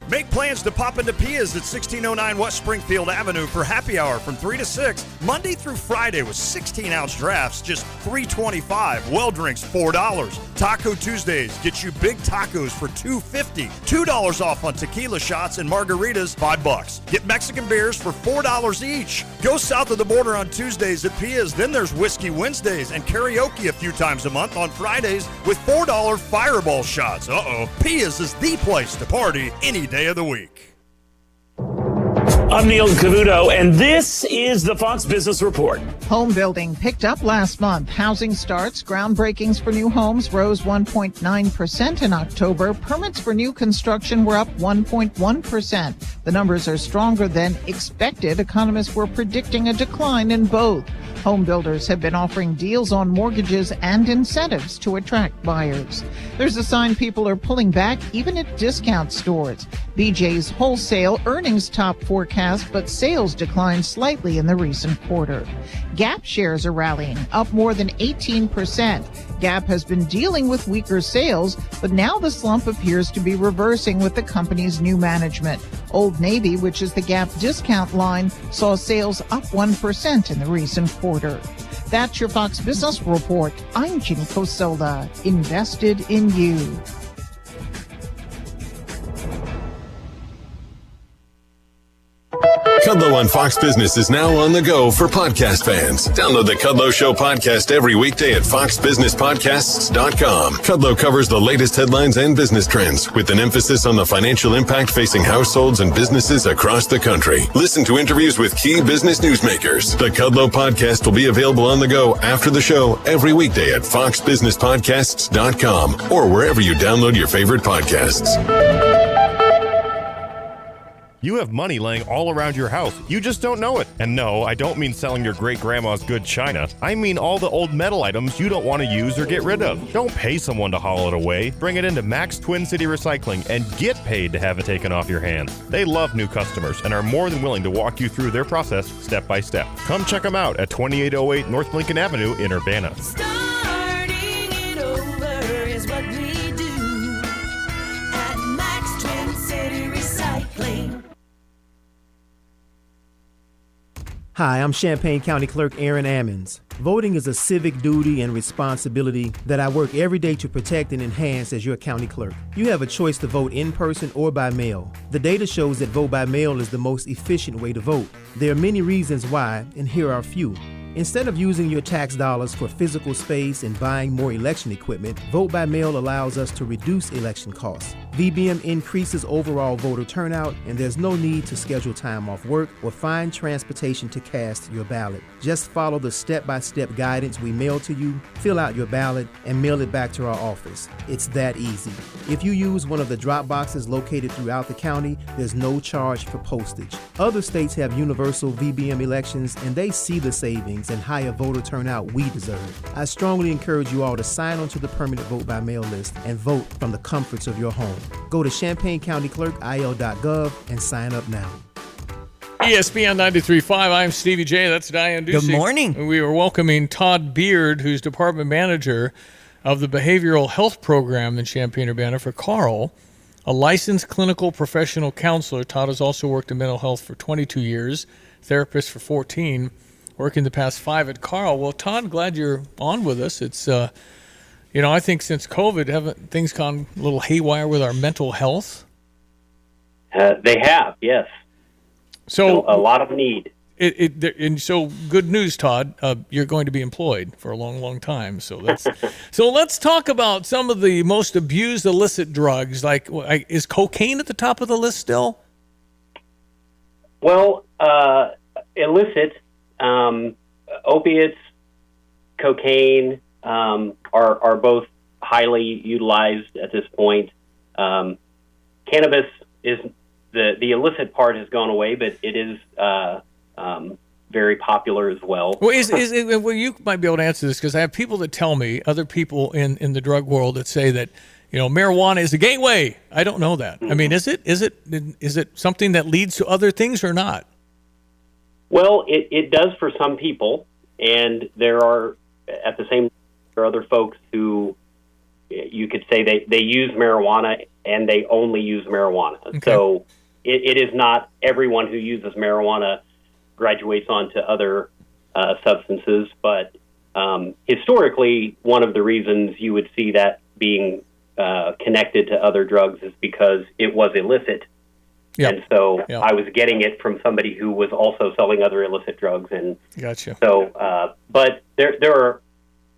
Make plans to pop into Pia's at 1609 West Springfield Avenue for happy hour from 3 to 6, Monday through Friday with 16-ounce drafts, just $3.25. Well drinks, $4. Taco Tuesdays, get you big tacos for $2.50. $2 off on tequila shots and margaritas, $5. Get Mexican beers for $4 each. Go south of the border on Tuesdays at Pia's. Then there's Whiskey Wednesdays and karaoke a few times a month on Fridays with $4 Fireball shots. Pia's is the place to party any day of the week. I'm Neil Cavuto, and this is the Fox Business Report. Home building picked up last month. Housing starts, groundbreakings for new homes rose 1.9% in October. Permits for new construction were up 1.1%. The numbers are stronger than expected. Economists were predicting a decline in both. Home builders have been offering deals on mortgages and incentives to attract buyers. There's a sign people are pulling back even at discount stores. BJ's wholesale earnings top forecast, but sales declined slightly in the recent quarter. Gap shares are rallying, up more than 18%. Gap has been dealing with weaker sales, but now the slump appears to be reversing with the company's new management. Old Navy, which is the Gap discount line, saw sales up 1% in the recent quarter. That's your Fox Business Report. I'm Ginny Cosola, invested in you. Kudlow on Fox Business is now on the go for podcast fans. Download the Kudlow Show podcast every weekday at foxbusinesspodcasts.com. Kudlow covers the latest headlines and business trends with an emphasis on the financial impact facing households and businesses across the country. Listen to interviews with key business newsmakers. The Kudlow podcast will be available on the go after the show every weekday at foxbusinesspodcasts.com or wherever you download your favorite podcasts. You have money laying all around your house. You just don't know it. And no, I don't mean selling your great-grandma's good china. I mean all the old metal items you don't want to use or get rid of. Don't pay someone to haul it away. Bring it into Max Twin City Recycling and get paid to have it taken off your hands. They love new customers and are more than willing to walk you through their process step by step. Come check them out at 2808 North Lincoln Avenue in Urbana. Starting it over is what we do at Max Twin City Recycling. Hi, I'm Champaign County Clerk Aaron Ammons. Voting is a civic duty and responsibility that I work every day to protect and enhance as your county clerk. You have a choice to vote in person or by mail. The data shows that vote by mail is the most efficient way to vote. There are many reasons why, and here are a few. Instead of using your tax dollars for physical space and buying more election equipment, vote by mail allows us to reduce election costs. VBM increases overall voter turnout, and there's no need to schedule time off work or find transportation to cast your ballot. Just follow the step-by-step guidance we mail to you, fill out your ballot, and mail it back to our office. It's that easy. If you use one of the drop boxes located throughout the county, there's no charge for postage. Other states have universal VBM elections, and they see the savings and higher voter turnout we deserve. I strongly encourage you all to sign onto the permanent vote by mail list and vote from the comforts of your home. Go to ChampaignCountyClerkIL.gov and sign up now. ESPN 93.5, I'm Stevie Jay. That's Diane Ducey. Good morning. We are welcoming Todd Beard, who's department manager of the behavioral health program in Champaign-Urbana for Carl, a licensed clinical professional counselor. Todd has also worked in mental health for 22 years, therapist for 14, working the past 5 at Carl. Well, Todd, glad you're on with us. It's I think since COVID, haven't things gone a little haywire with our mental health? They have, yes. So a lot of need. And so good news, Todd. You're going to be employed for a long, long time. So let's talk about some of the most abused illicit drugs. Like, is cocaine at the top of the list still? Well, illicit opiates, cocaine are both highly utilized at this point. Cannabis is the illicit part has gone away, but it is very popular as well. Well, well, you might be able to answer this because I have people that tell me, other people in the drug world that say that marijuana is a gateway. I don't know that. I mean, is it something that leads to other things or not? Well, it does for some people, and there are at the same there are other folks who you could say they use marijuana and they only use marijuana. Okay. So it is not everyone who uses marijuana graduates onto other substances, but historically, one of the reasons you would see that being connected to other drugs is because it was illicit. Yep. And so I was getting it from somebody who was also selling other illicit drugs. And gotcha. So, but there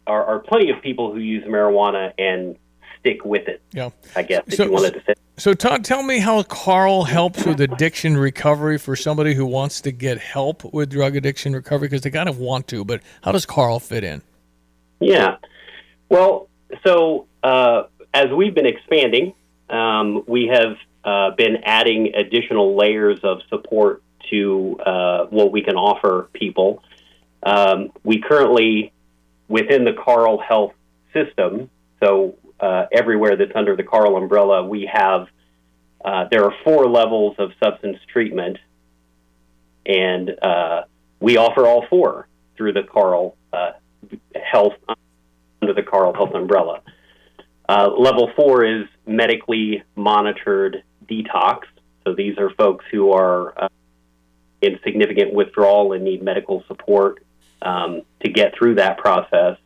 are plenty of people who use marijuana and stick with it. Yeah, I guess if you wanted to say. So, Todd, tell me how Carl helps with addiction recovery for somebody who wants to get help with drug addiction recovery, because they kind of want to, but how does Carl fit in? Yeah. Well, so as we've been expanding, we have been adding additional layers of support to what we can offer people. We currently, within the Carl Health system, so everywhere that's under the Carl umbrella, we have, there are 4 levels of substance treatment, and we offer all 4 through the Carl Health, under the Carl Health umbrella. Level 4 is medically monitored detox. So these are folks who are in significant withdrawal and need medical support to get through that process.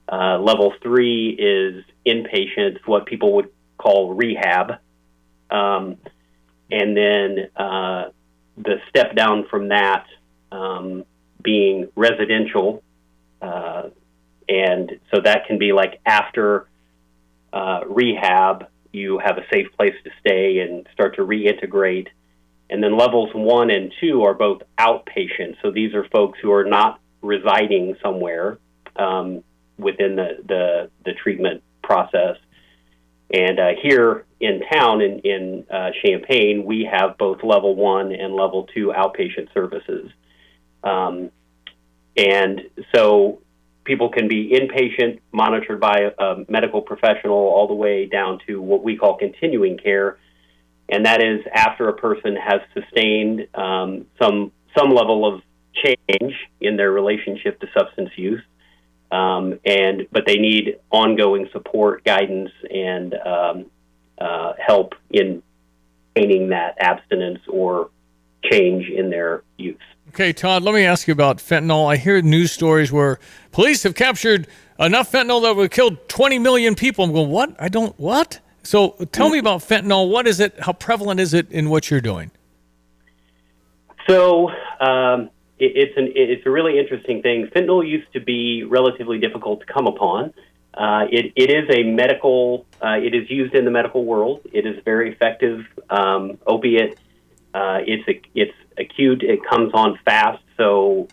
Level 3 is inpatient, what people would call rehab. And then the step down from that being residential. And so that can be like after rehab, you have a safe place to stay and start to reintegrate. And then levels 1 and 2 are both outpatient. So these are folks who are not residing somewhere within the treatment process. And here in town, in Champaign, we have both level 1 and level 2 outpatient services. And so people can be inpatient, monitored by a medical professional, all the way down to what we call continuing care. And that is after a person has sustained some level of change in their relationship to substance use. But they need ongoing support, guidance, and help in maintaining that abstinence or change in their use. Okay, Todd, let me ask you about fentanyl. I hear news stories where police have captured enough fentanyl that would kill 20 million people. I'm going, what? So tell me about fentanyl. What is it? How prevalent is it in what you're doing? So it's a really interesting thing. Fentanyl used to be relatively difficult to come upon. It is a medical, it is used in the medical world. It is a very effective opiate. It's acute. It comes on fast. So,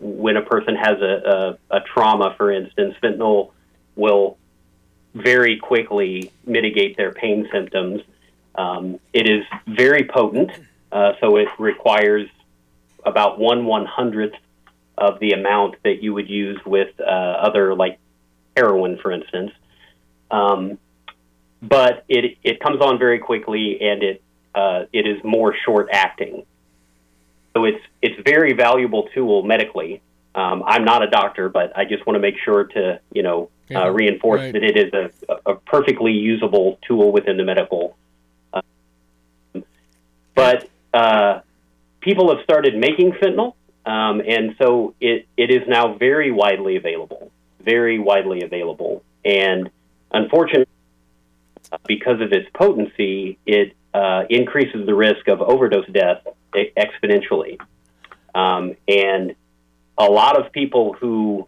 when a person has a trauma, for instance, fentanyl will very quickly mitigate their pain symptoms. It is very potent. So it requires about 1/100th of the amount that you would use with other, like heroin, for instance. But it comes on very quickly, and it is more short acting. So it's a very valuable tool medically. I'm not a doctor, but I just want to make sure to reinforce that it is a perfectly usable tool within the medical. But people have started making fentanyl, and so it is now very widely available. very widely available. And unfortunately, because of its potency, it increases the risk of overdose death exponentially. And a lot of people who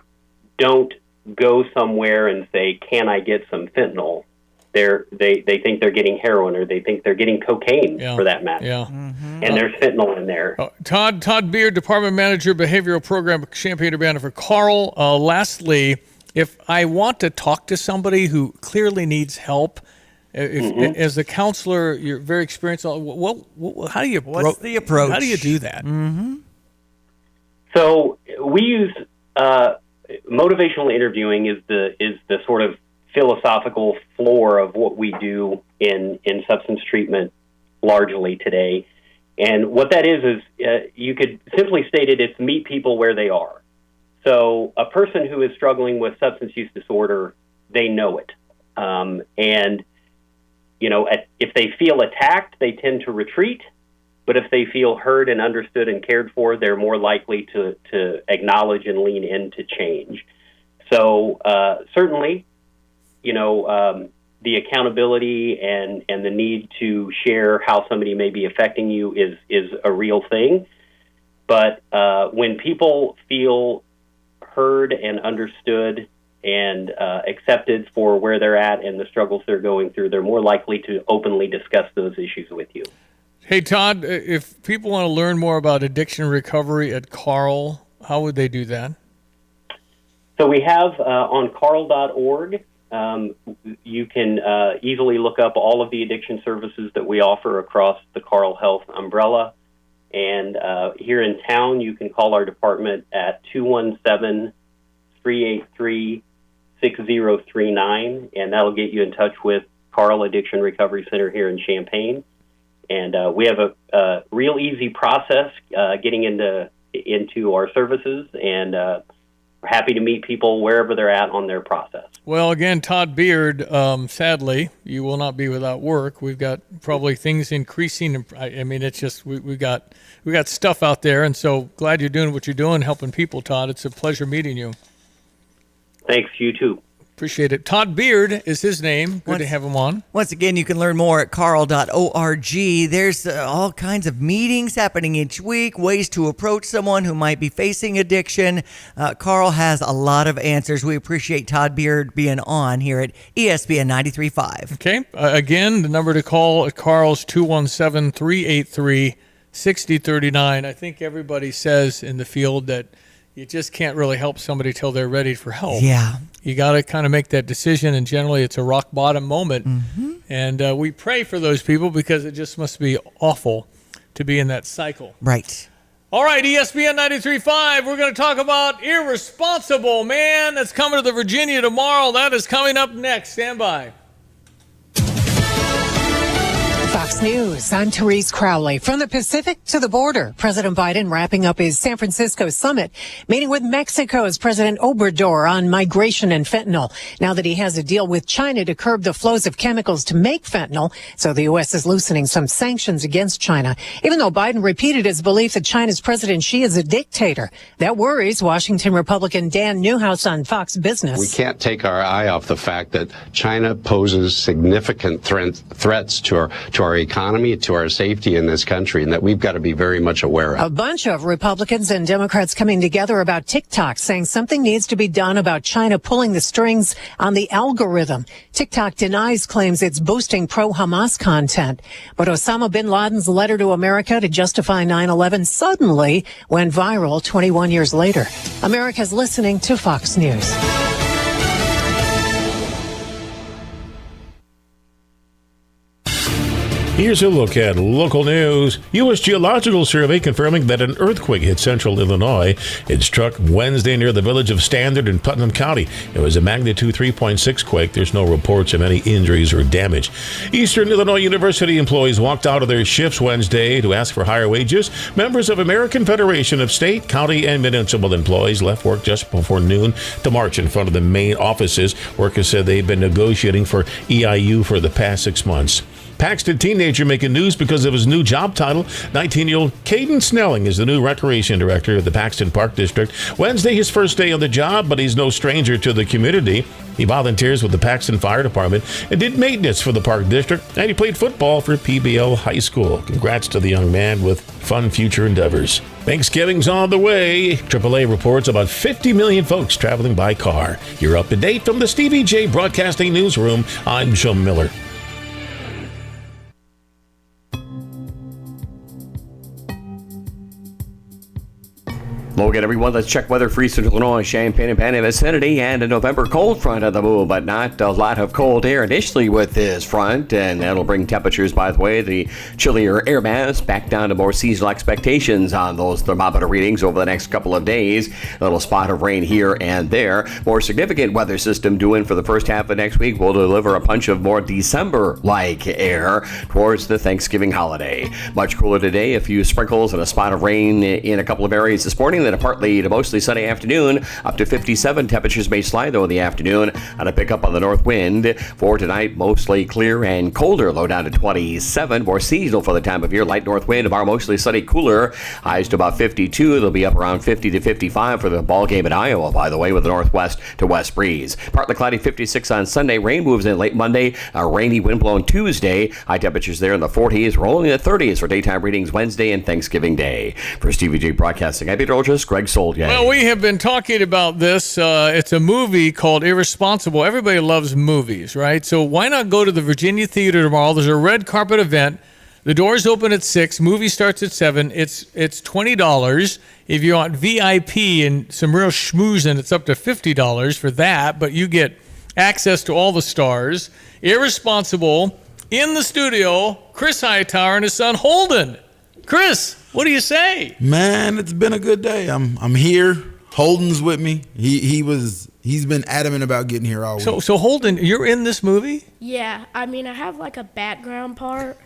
don't go somewhere and say, "Can I get some fentanyl?" They think they're getting heroin, or they think they're getting cocaine, for that matter. Yeah. And there's fentanyl in there. Todd Beard, Department Manager, Behavioral Program, Champaign-Urbana for Carl. Lastly, if I want to talk to somebody who clearly needs help, as a counselor, you're very experienced. How do you What's the approach? How do you do that? So we use motivational interviewing is the sort of philosophical floor of what we do in substance treatment largely today. And what that is you could simply state it's meet people where they are. So a person who is struggling with substance use disorder, they know it. And, if they feel attacked, they tend to retreat. But if they feel heard and understood and cared for, they're more likely to acknowledge and lean into change. So certainly, the accountability and the need to share how somebody may be affecting you is a real thing. But when people feel heard and understood and accepted for where they're at and the struggles they're going through, they're more likely to openly discuss those issues with you. Hey, Todd, if people want to learn more about addiction recovery at Carl, how would they do that? So we have on carl.org, you can easily look up all of the addiction services that we offer across the Carl Health umbrella. And here in town, you can call our department at 217-383-6039, and that'll get you in touch with Carl Addiction Recovery Center here in Champaign. And we have a real easy process getting into our services, and we're happy to meet people wherever they're at on their process. Well, again, Todd Beard, sadly, you will not be without work. We've got probably things increasing. I mean, it's just we got stuff out there, and so glad you're doing what you're doing, helping people, Todd. It's a pleasure meeting you. Thanks, you too. Appreciate it. Todd Beard is his name. Good to have him on. Once again, you can learn more at carl.org. There's all kinds of meetings happening each week, ways to approach someone who might be facing addiction. Carl has a lot of answers. We appreciate Todd Beard being on here at ESPN 93.5. Okay. Again, the number to call at Carl's 217-383-6039. I think everybody says in the field that you just can't really help somebody till they're ready for help. Yeah. You got to kind of make that decision, and generally it's a rock bottom moment. And we pray for those people because it just must be awful to be in that cycle. Right. All right, ESPN 93.5, we're going to talk about Irresponsible Man. That's coming to the Virginia tomorrow. That is coming up next. Stand by. Fox News, I'm Therese Crowley. From the Pacific to the border, President Biden wrapping up his San Francisco summit, meeting with Mexico's President Obrador on migration and fentanyl. Now that he has a deal with China to curb the flows of chemicals to make fentanyl, so the U.S. is loosening some sanctions against China, even though Biden repeated his belief that China's President Xi is a dictator. That worries Washington Republican Dan Newhouse on Fox Business. We can't take our eye off the fact that China poses significant threats to our economy, to our safety in this country, and that we've got to be very much aware of. A bunch of Republicans and Democrats coming together about TikTok, saying something needs to be done about China pulling the strings on the algorithm. TikTok denies claims it's boosting pro-Hamas content. But Osama bin Laden's letter to America to justify 9/11 suddenly went viral 21 years later. America's listening to Fox News. Here's a look at local news. U.S. Geological Survey confirming that an earthquake hit central Illinois. It struck Wednesday near the village of Standard in Putnam County. It was a magnitude 3.6 quake. There's no reports of any injuries or damage. Eastern Illinois University employees walked out of their shifts Wednesday to ask for higher wages. Members of American Federation of State, County, and Municipal Employees left work just before noon to march in front of the main offices. Workers said they've been negotiating for EIU for the past 6 months. Paxton teenager making news because of his new job title. 19-year-old Caden Snelling is the new recreation director of the Paxton Park District. Wednesday, his first day on the job, but he's no stranger to the community. He volunteers with the Paxton Fire Department and did maintenance for the Park District, and he played football for PBL High School. Congrats to the young man with fun future endeavors. Thanksgiving's on the way. AAA reports about 50 million folks traveling by car. You're up to date from the Stevie Jay Broadcasting Newsroom. I'm Joe Miller. Hello again, everyone. Let's check weather for Eastern Illinois, Champaign and Panama vicinity, and a November cold front on the move, but not a lot of cold air initially with this front, and that'll bring temperatures, by the way, the chillier air mass back down to more seasonal expectations on those thermometer readings over the next couple of days. A little spot of rain here and there. More significant weather system due in for the first half of next week will deliver a punch of more December-like air towards the Thanksgiving holiday. Much cooler today, a few sprinkles and a spot of rain in a couple of areas this morning. Then a partly to mostly sunny afternoon, up to 57. Temperatures may slide though in the afternoon on a pickup on the north wind. For tonight, mostly clear and colder, low down to 27. More seasonal for the time of year. Light north wind. Tomorrow, mostly sunny, cooler. Highs to about 52. They'll be up around 50 to 55 for the ball game in Iowa, by the way, with a northwest to west breeze. Partly cloudy, 56 on Sunday. Rain moves in late Monday. A rainy, wind-blown Tuesday. High temperatures there in the 40s, rolling in the 30s for daytime readings Wednesday and Thanksgiving Day. For Stevie Jay Broadcasting, I'm meteorologist Greg Soldier. Well, we have been talking about this. It's a movie called Irresponsible. Everybody loves movies, right? So why not go to the Virginia Theater tomorrow? There's a red carpet event. The doors open at 6. Movie starts at 7. It's $20. If you want VIP and some real schmoozing, it's up to $50 for that. But you get access to all the stars. Irresponsible. In the studio, Chris Hightower and his son Holden. Chris, what do you say? Man, it's been a good day. I'm here. Holden's with me. He's been adamant about getting here all week. So Holden, you're in this movie? Yeah, I mean, I have like a background part.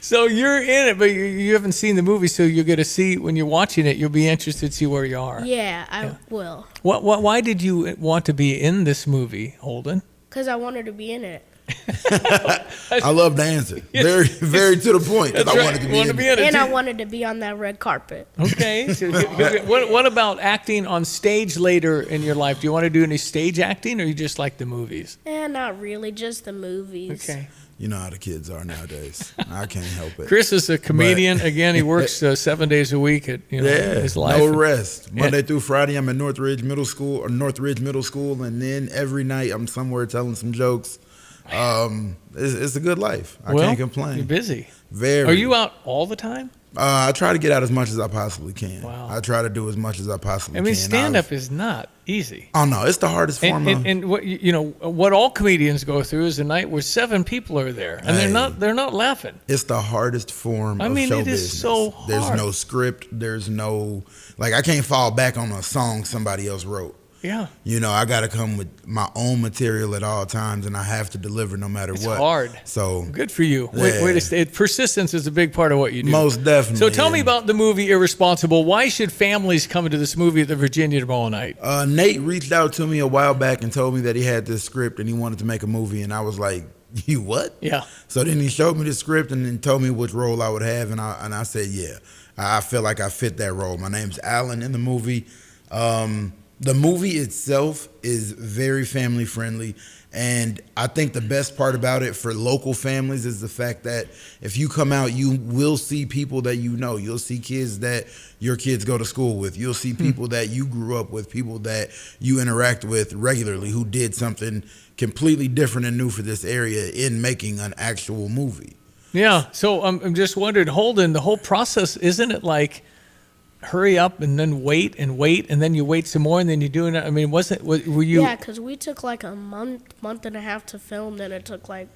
So you're in it, but you haven't seen the movie, so you're going to see, when you're watching it, you'll be interested to see where you are. Yeah, I will. Why did you want to be in this movie, Holden? Because I wanted to be in it. I love dancing. Very, very to the point. That's I right. wanted to be in it. And I wanted to be on that red carpet. Okay. So what about acting on stage later in your life? Do you want to do any stage acting, or you just like the movies? Not really, just the movies. Okay. You know how the kids are nowadays. I can't help it. Chris is a comedian. Again, he works 7 days a week at his life. No rest. Monday through Friday, I'm at Northridge Middle School, and then every night I'm somewhere telling some jokes. It's a good life. I can't complain. You're busy. Very. Are you out all the time? I try to get out as much as I possibly can. Wow. I try to do as much as I possibly can. I mean, stand-up is not easy. Oh, no. It's the hardest form of... And what all comedians go through is a night where 7 people are there, and they're not laughing. It's the hardest form of show business. It is so hard. There's no script. There's no... Like, I can't fall back on a song somebody else wrote. Yeah. I got to come with my own material at all times, and I have to deliver no matter what. It's hard. So good for you. Yeah. Persistence is a big part of what you do. Most definitely. So tell me about the movie Irresponsible. Why should families come into this movie at the Virginia tomorrow night? Nate reached out to me a while back and told me that he had this script and he wanted to make a movie, and I was like, you what? Yeah. So then he showed me the script and then told me which role I would have, and I said, yeah, I feel like I fit that role. My name's Alan in the movie. The movie itself is very family friendly, and I think the best part about it for local families is the fact that if you come out, you will see people that you know. You'll see kids that your kids go to school with. You'll see people that you grew up with, people that you interact with regularly who did something completely different and new for this area in making an actual movie. Yeah, so I'm just wondering, Holden, the whole process, isn't it like hurry up and then wait and then you wait some more and then you do it? I mean, were you? Yeah, because we took like a month and a half to film, then it took like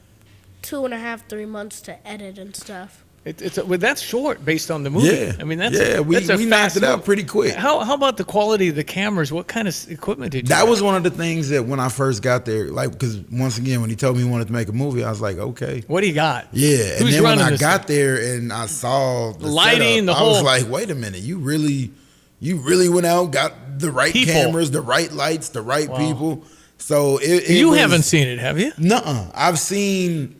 2.5, 3 months to edit and stuff. That's short based on the movie. Yeah. I mean, we knocked it out pretty quick. How about the quality of the cameras? What kind of equipment did you That have? was one of the things that when I first got there, like, because once again, when he told me he wanted to make a movie, I was like, okay. What do you got? Yeah. Who's and then when running I this got there and I saw the lighting, setup, the whole... I was like, wait a minute, you really went out, got the right cameras, the right lights, the right people. So you haven't seen it, have you? Nuh-uh. I've seen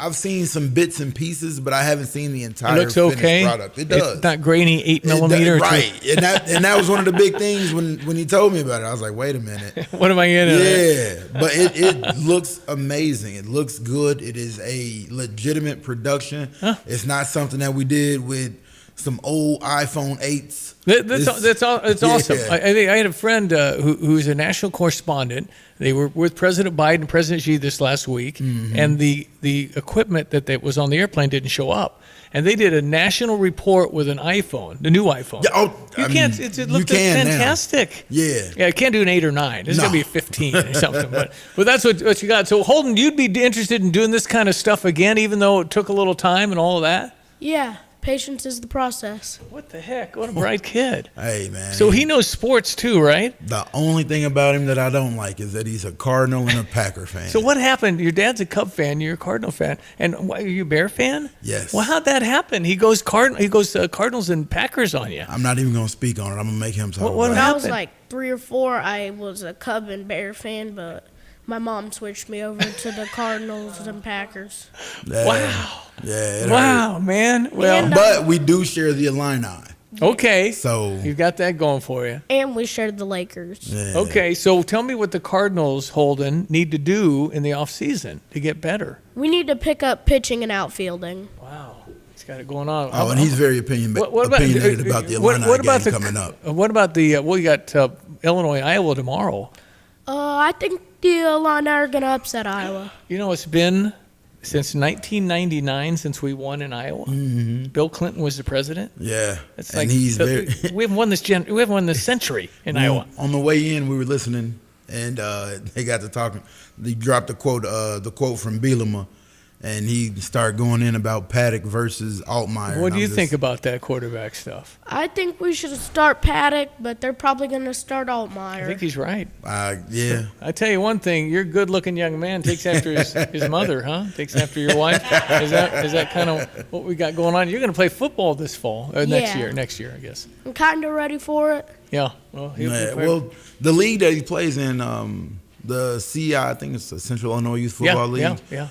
some bits and pieces, but I haven't seen the entire It looks finished okay. product. It does. It's not grainy 8 millimeter. Right. and that was one of the big things when he told me about it. I was like, wait a minute. What am I in? Yeah. But it looks amazing. It looks good. It is a legitimate production. Huh. It's not something that we did with some old iPhone 8s. That's awesome. Yeah. I had a friend who's a national correspondent. They were with President Biden and President Xi this last week, and the equipment that was on the airplane didn't show up. And they did a national report with an iPhone, the new iPhone. It looked fantastic. Now. Yeah, I can't do an 8 or 9. It's gonna be a 15 or something. But that's what you got. So Holden, you'd be interested in doing this kind of stuff again, even though it took a little time and all of that. Yeah, patience is the process. What the heck? What a bright kid. Hey, man. So he knows sports too, right? The only thing about him that I don't like is that he's a Cardinal and a Packer fan. So what happened? Your dad's a Cub fan, you're a Cardinal fan. And are you a Bear fan? Yes. Well, how'd that happen? He goes Cardinals and Packers on you. I'm not even going to speak on it. I'm going to make him talk When about I it. was like 3 or 4, I was a Cub and Bear fan, but my mom switched me over to the Cardinals and Packers. Yeah. Wow. Yeah. Wow, man. Well, but we do share the Illini. Okay. So you've got that going for you. And we shared the Lakers. Yeah. Okay, so tell me what the Cardinals, Holden, need to do in the offseason to get better. We need to pick up pitching and outfielding. Wow. He's got it going on. Oh, and he's very opinionated about the Illini game coming up. What about the, you got Illinois, Iowa tomorrow. I think the Illini are going to upset Iowa. You know, it's been since 1999 since we won in Iowa. Mm-hmm. Bill Clinton was the president. Yeah, It's and like he's very. we haven't won this we haven't won this century in Iowa. On the way in, we were listening, and they got to talking. They dropped the quote from Bielema, and he started going in about Paddock versus Altmaier. What do you think about that quarterback stuff? I think we should start Paddock, but they're probably going to start Altmaier. I think he's right. Yeah. I tell you one thing, you're a good-looking young man. Takes after his mother, huh? Takes after your wife. Is that kind of what we got going on? You're going to play football this fall, or next year, I guess. I'm kind of ready for it. Yeah. Well, the league that he plays in, the CI, I think it's the Central Illinois Youth Football League. Yeah.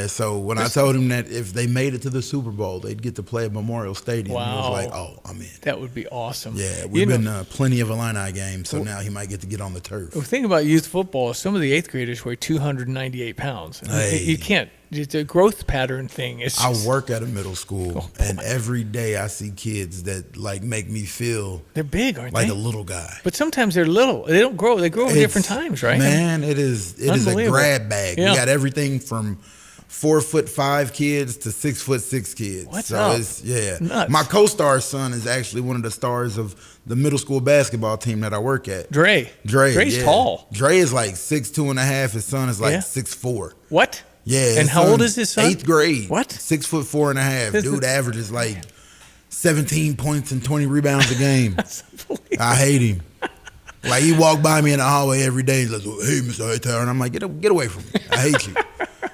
So when I told him that if they made it to the Super Bowl, they'd get to play at Memorial Stadium, he was like, "Oh, I'm in." That would be awesome. Yeah, we've been plenty of Illini games, so now he might get to get on the turf. The thing about youth football is some of the 8th graders weigh 298 pounds. You can't. It's a growth pattern thing. I work at a middle school, and every day I see kids that make me feel they're big, aren't like they? a little guy. But sometimes they're little. They don't grow. They grow at different times, right? Man, it is a grab bag. Yeah. We got everything from 4'5" kids to 6'6" kids. What's so up? It's Nuts. My co-star's son is actually one of the stars of the middle school basketball team that I work at. Dre's tall. Dre is like 6'2.5". His son is like 6'4". What? Yeah. And how old is his son? 8th grade. What? 6'4.5". Dude averages like 17 points and 20 rebounds a game. I hate him. Like he walked by me in the hallway every day. He's like, "Hey, Mr. Hightower," and I'm like, "Get away from me! I hate you."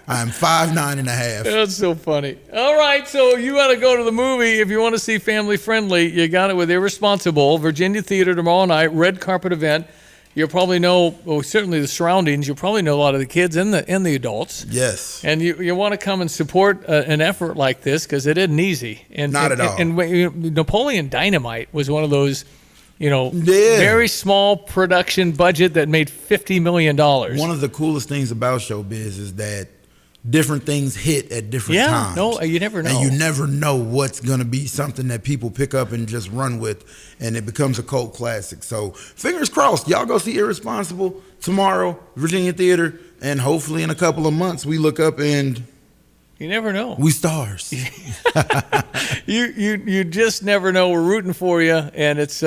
I'm 5'9.5". That's so funny. All right, so you got to go to the movie if you want to see family friendly. You got it with Irresponsible, Virginia Theater tomorrow night, red carpet event. You'll probably know, certainly the surroundings. You'll probably know a lot of the kids and the adults. Yes. And you want to come and support an effort like this because it isn't easy. And, Not at all. And Napoleon Dynamite was one of those, very small production budget that made $50 million. One of the coolest things about showbiz is that different things hit at different times. No, you never know. And you never know what's going to be something that people pick up and just run with, and it becomes a cult classic. So fingers crossed, y'all go see Irresponsible tomorrow, Virginia Theater, and hopefully in a couple of months we look up and you never know. We stars. You just never know. We're rooting for you, and it's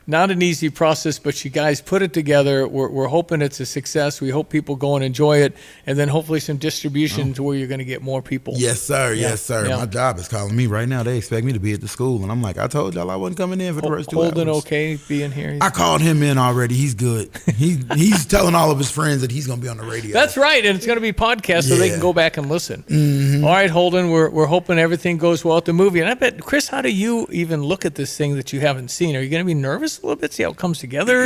not an easy process, but you guys put it together. We're hoping it's a success. We hope people go and enjoy it, and then hopefully some distribution to where you're going to get more people. Yes, sir. Yeah. Yes, sir. Yeah. My job is calling me right now. They expect me to be at the school, and I'm like, I told y'all I wasn't coming in for the first 2 hours. Holden okay being here? I called him in already. He's good. He's telling all of his friends that he's going to be on the radio. That's right, and it's going to be podcast so they can go back and listen. Mm-hmm. All right, Holden, we're hoping everything goes well at the movie. And I bet, Chris, how do you even look at this thing that you haven't seen? Are you going to be nervous just a little bit, see how it comes together?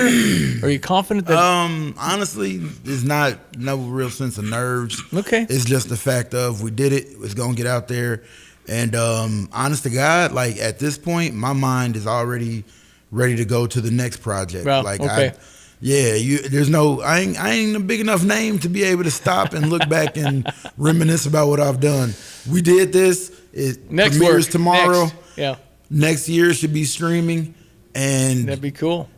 Are you confident that? Honestly, there's no real sense of nerves. Okay. It's just the fact of we did it. It's gonna get out there, and honest to God, like at this point, my mind is already ready to go to the next project. Well, like okay. I ain't a big enough name to be able to stop and look back and reminisce about what I've done. We did this. It Next premieres work. tomorrow. Next. Yeah. Next year should be streaming. And that'd be cool.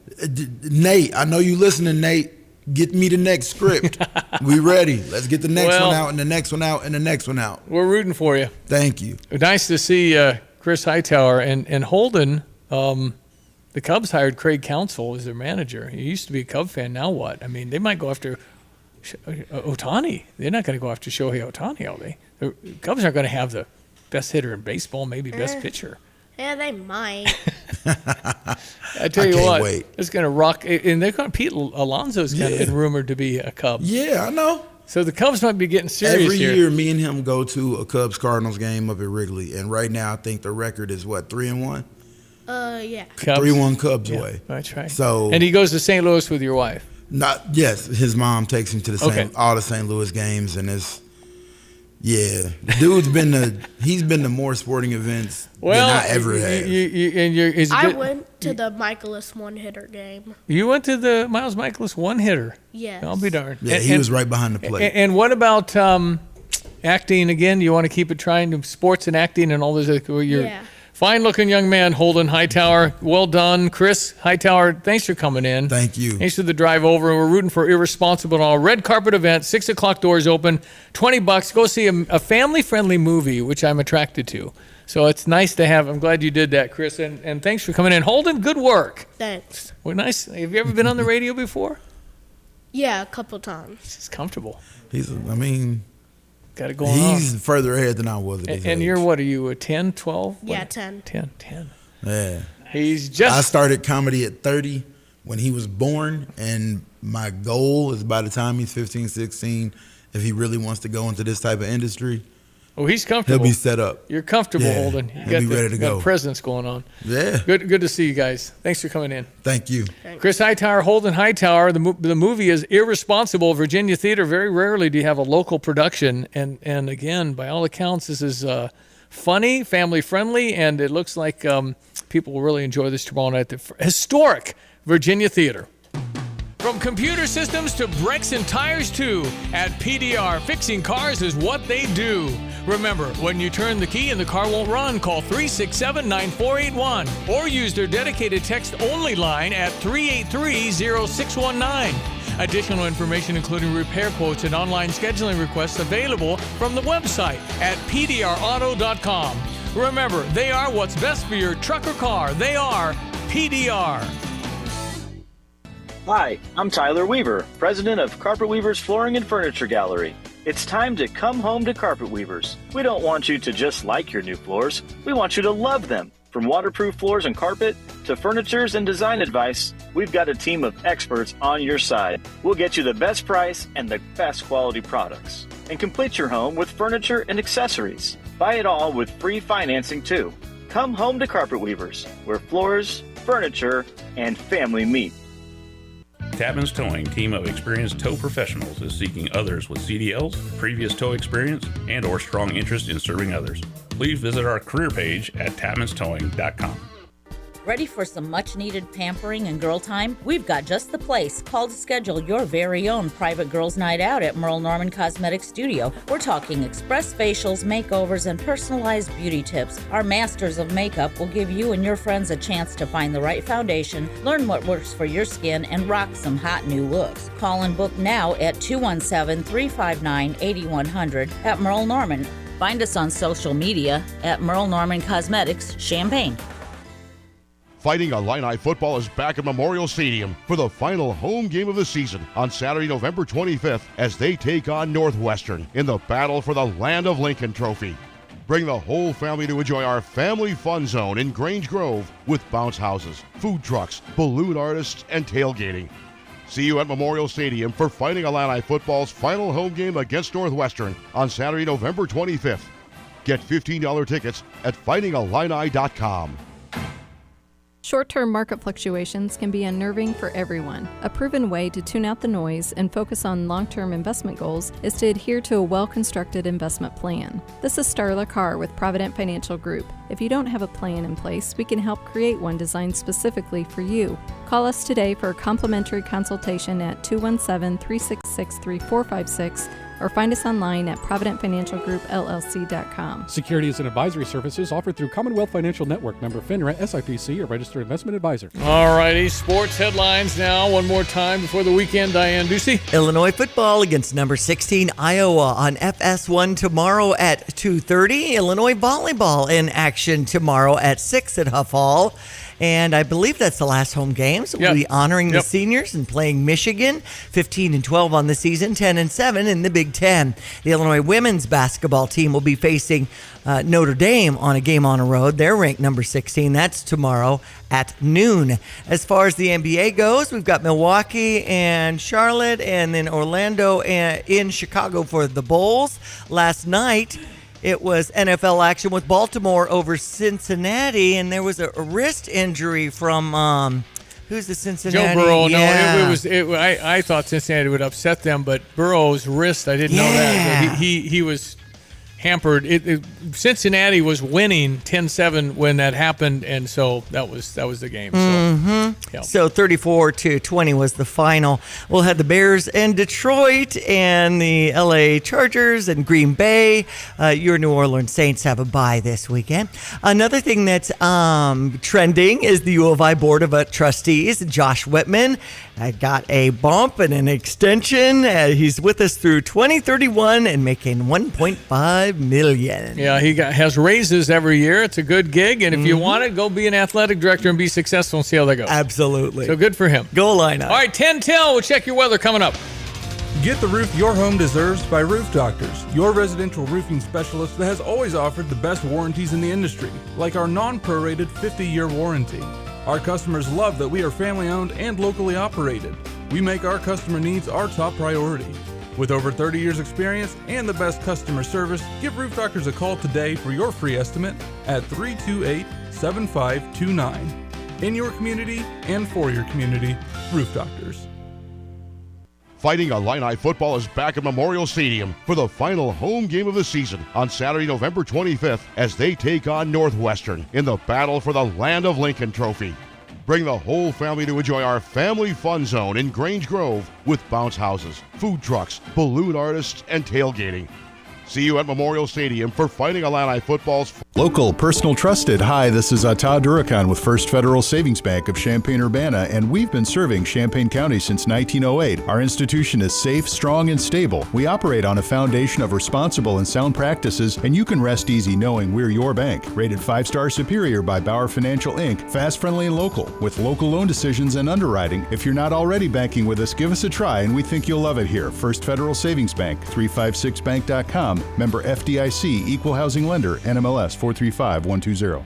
Nate, I know you listening, Nate. Get me the next script. We ready. Let's get the next one out and the next one out and the next one out. We're rooting for you. Thank you. Nice to see Chris Hightower and Holden. The Cubs hired Craig Counsell as their manager. He used to be a Cub fan. Now what? I mean, they might go after Ohtani. They're not going to go after Shohei Ohtani, are they? The Cubs aren't going to have the best hitter in baseball, maybe best pitcher. Yeah, they might. I tell you what, wait. it's going to rock. And they're going to Pete Alonso's kind of been rumored to be a Cub. Yeah, I know. So the Cubs might be getting serious Every here. year, me and him go to a Cubs-Cardinals game up at Wrigley. And right now, I think the record is, 3-1? Yeah. 3-1 Cubs away. That's right. So, and he goes to St. Louis with your wife. Yes, his mom takes him to all the St. Louis games, and the dude's he's been to more sporting events than I ever have. I went to the Michaelis one-hitter game. You went to the Miles Michaelis one-hitter? Yes. I'll be darned. Yeah, he was right behind the plate. And what about acting again? Do you want to keep it trying to sports and acting and all those? Yeah. Fine-looking young man, Holden Hightower. Well done. Chris Hightower, thanks for coming in. Thank you. Thanks for the drive over. We're rooting for Irresponsible on our red carpet event, 6 o'clock doors open, $20. Go see a family-friendly movie, which I'm attracted to. So it's nice to have. I'm glad you did that, Chris. And thanks for coming in. Holden, good work. Thanks. Well, nice. Have you ever been on the radio before? Yeah, a couple times. It's comfortable. Got it going on. He's further ahead than I was at his And age. you're what? Are you a 10, 12? Yeah, 10. 10. Yeah. I started comedy at 30 when he was born, and my goal is by the time he's 15, 16, if he really wants to go into this type of industry, Oh, he's comfortable. he'll be set up. You're comfortable, Yeah, Holden. he'll be ready to go. Got presence going on. Yeah. Good to see you guys. Thanks for coming in. Thank you. Chris Hightower, Holden Hightower. The movie is Irresponsible. Virginia Theater. Very rarely do you have a local production, and again, by all accounts, this is funny, family friendly, and it looks like people will really enjoy this tomorrow night at the historic Virginia Theater. From computer systems to brakes and tires too, at PDR, fixing cars is what they do. Remember, when you turn the key and the car won't run, call 367-9481 or use their dedicated text-only line at 383-0619. Additional information including repair quotes and online scheduling requests available from the website at pdrauto.com. Remember, they are what's best for your truck or car. They are PDR. Hi, I'm Tyler Weaver, president of Carpet Weavers Flooring and Furniture Gallery. It's time to come home to Carpet Weavers. We don't want you to just like your new floors. We want you to love them. From waterproof floors and carpet to furnitures and design advice, we've got a team of experts on your side. We'll get you the best price and the best quality products. And complete your home with furniture and accessories. Buy it all with free financing too. Come home to Carpet Weavers, where floors, furniture, and family meet. Tapman's Towing, team of experienced tow professionals, is seeking others with CDLs, previous tow experience, and or strong interest in serving others. Please visit our career page at tapmanstowing.com. Ready for some much-needed pampering and girl time? We've got just the place. Call to schedule your very own private girls' night out at Merle Norman Cosmetic Studio. We're talking express facials, makeovers, and personalized beauty tips. Our masters of makeup will give you and your friends a chance to find the right foundation, learn what works for your skin, and rock some hot new looks. Call and book now at 217-359-8100 at Merle Norman. Find us on social media at Merle Norman Cosmetics, Champaign. Fighting Illini football is back at Memorial Stadium for the final home game of the season on Saturday, November 25th as they take on Northwestern in the battle for the Land of Lincoln Trophy. Bring the whole family to enjoy our family fun zone in Grange Grove with bounce houses, food trucks, balloon artists, and tailgating. See you at Memorial Stadium for Fighting Illini football's final home game against Northwestern on Saturday, November 25th. Get $15 tickets at fightingillini.com. Short-term market fluctuations can be unnerving for everyone. A proven way to tune out the noise and focus on long-term investment goals is to adhere to a well-constructed investment plan. This is Starla Carr with Provident Financial Group. If you don't have a plan in place, we can help create one designed specifically for you. Call us today for a complimentary consultation at 217-366-3456 or find us online at providentfinancialgroupllc.com. Securities and advisory services offered through Commonwealth Financial Network, member FINRA, SIPC, a registered investment advisor. All righty, sports headlines now. One more time before the weekend. Diane Ducey. Illinois football against number 16 Iowa on FS1 tomorrow at 2:30. Illinois volleyball in action tomorrow at 6 at Huff Hall. And I believe that's the last home game. So we'll be honoring the seniors and playing Michigan, 15-12 on the season, 10-7 in the Big Ten. The Illinois women's basketball team will be facing Notre Dame on a game on the road. They're ranked number 16. That's tomorrow at noon. As far as the NBA goes, we've got Milwaukee and Charlotte, and then Orlando in Chicago for the Bulls. Last night, it was NFL action with Baltimore over Cincinnati, and there was a wrist injury from who's the Cincinnati? Joe Burrow. Yeah. No, I thought Cincinnati would upset them, but Burrow's wrist, I didn't know that. He was hampered. Cincinnati was winning 10-7 when that happened, and so that was the game. So 34-20 was the final. We'll have the Bears and Detroit and the LA Chargers and Green Bay. Your New Orleans Saints have a bye this weekend. Another thing that's trending is the U of I Board of Trustees. Josh Whitman got a bump and an extension. He's with us through 2031 and making $1.5 million. Yeah, he has raises every year. It's a good gig, and if you want it, go be an athletic director and be successful and see how that goes. Absolutely. So good for him. Go line up. All right, 10-10. We'll check your weather coming up. Get the roof your home deserves by Roof Doctors, your residential roofing specialist that has always offered the best warranties in the industry, like our non-prorated 50-year warranty. Our customers love that we are family-owned and locally operated. We make our customer needs our top priority. With over 30 years experience and the best customer service, give Roof Doctors a call today for your free estimate at 328-7529. In your community and for your community, Roof Doctors. Fighting Illini football is back at Memorial Stadium for the final home game of the season on Saturday, November 25th, as they take on Northwestern in the battle for the Land of Lincoln Trophy. Bring the whole family to enjoy our family fun zone in Grange Grove with bounce houses, food trucks, balloon artists, and tailgating. See you at Memorial Stadium for Fighting Illini football's local, personal, trusted. Hi, this is Ata Durakan with First Federal Savings Bank of Champaign-Urbana, and we've been serving Champaign County since 1908. Our institution is safe, strong, and stable. We operate on a foundation of responsible and sound practices, and you can rest easy knowing we're your bank. Rated 5-star superior by Bauer Financial Inc., fast, friendly, and local, with local loan decisions and underwriting. If you're not already banking with us, give us a try, and we think you'll love it here. First Federal Savings Bank, 356bank.com. Member FDIC, Equal Housing Lender, NMLS 435120.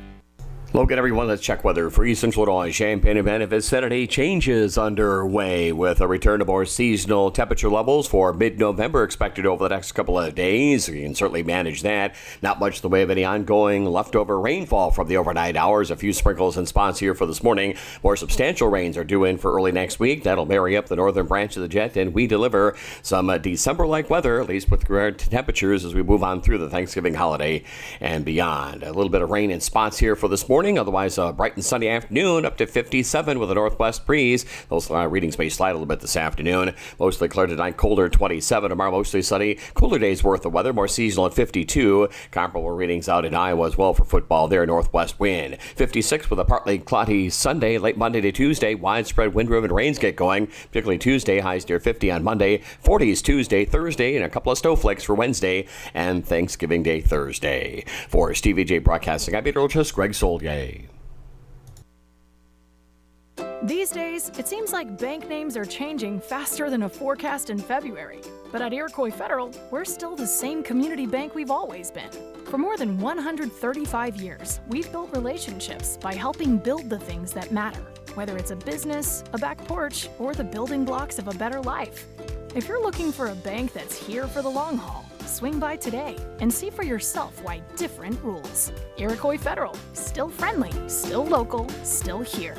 Hello again, everyone. Let's check weather for East Central Illinois. Champaign and Benefits Saturday changes underway with a return to more seasonal temperature levels for mid-November expected over the next couple of days. You can certainly manage that. Not much in the way of any ongoing leftover rainfall from the overnight hours. A few sprinkles in spots here for this morning. More substantial rains are due in for early next week. That'll marry up the northern branch of the jet, and we deliver some December-like weather, at least with regard to temperatures as we move on through the Thanksgiving holiday and beyond. A little bit of rain in spots here for this morning. Otherwise, a bright and sunny afternoon, up to 57 with a northwest breeze. Those readings may slide a little bit this afternoon. Mostly clear tonight, colder 27. Tomorrow, mostly sunny. Cooler days worth of weather, more seasonal at 52. Comparable readings out in Iowa as well for football there, northwest wind. 56 with a partly cloudy Sunday, late Monday to Tuesday. Widespread wind-driven rains get going, particularly Tuesday. Highs near 50 on Monday. 40s Tuesday, Thursday, and a couple of snowflakes for Wednesday and Thanksgiving Day Thursday. For Stevie Jay Broadcasting, I'm meteorologist Greg Soldier. These days, it seems like bank names are changing faster than a forecast in February. But at Iroquois Federal, we're still the same community bank we've always been. For more than 135 years, we've built relationships by helping build the things that matter, whether it's a business, a back porch, or the building blocks of a better life. If you're looking for a bank that's here for the long haul, Swing by today and see for yourself why different rules. Iroquois Federal, still friendly, still local, still here.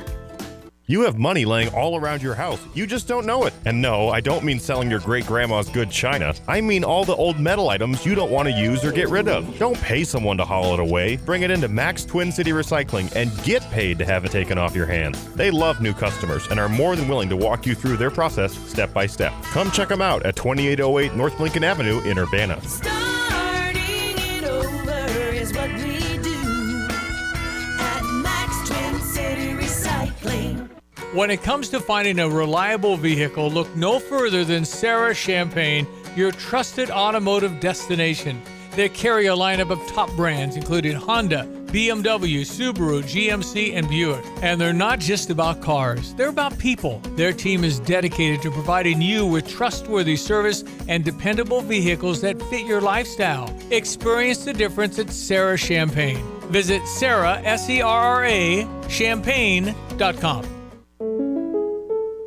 You have money laying all around your house. You just don't know it. And no, I don't mean selling your great-grandma's good china. I mean all the old metal items you don't want to use or get rid of. Don't pay someone to haul it away. Bring it into Max Twin City Recycling and get paid to have it taken off your hands. They love new customers and are more than willing to walk you through their process step by step. Come check them out at 2808 North Lincoln Avenue in Urbana. Starting it over is what we do at Max Twin City Recycling. When it comes to finding a reliable vehicle, look no further than Sarah Champagne, your trusted automotive destination. They carry a lineup of top brands including Honda, BMW, Subaru, GMC, and Buick. And they're not just about cars, they're about people. Their team is dedicated to providing you with trustworthy service and dependable vehicles that fit your lifestyle. Experience the difference at Sarah Champagne. Visit Sarah, S-E-R-R-A, champagne.com.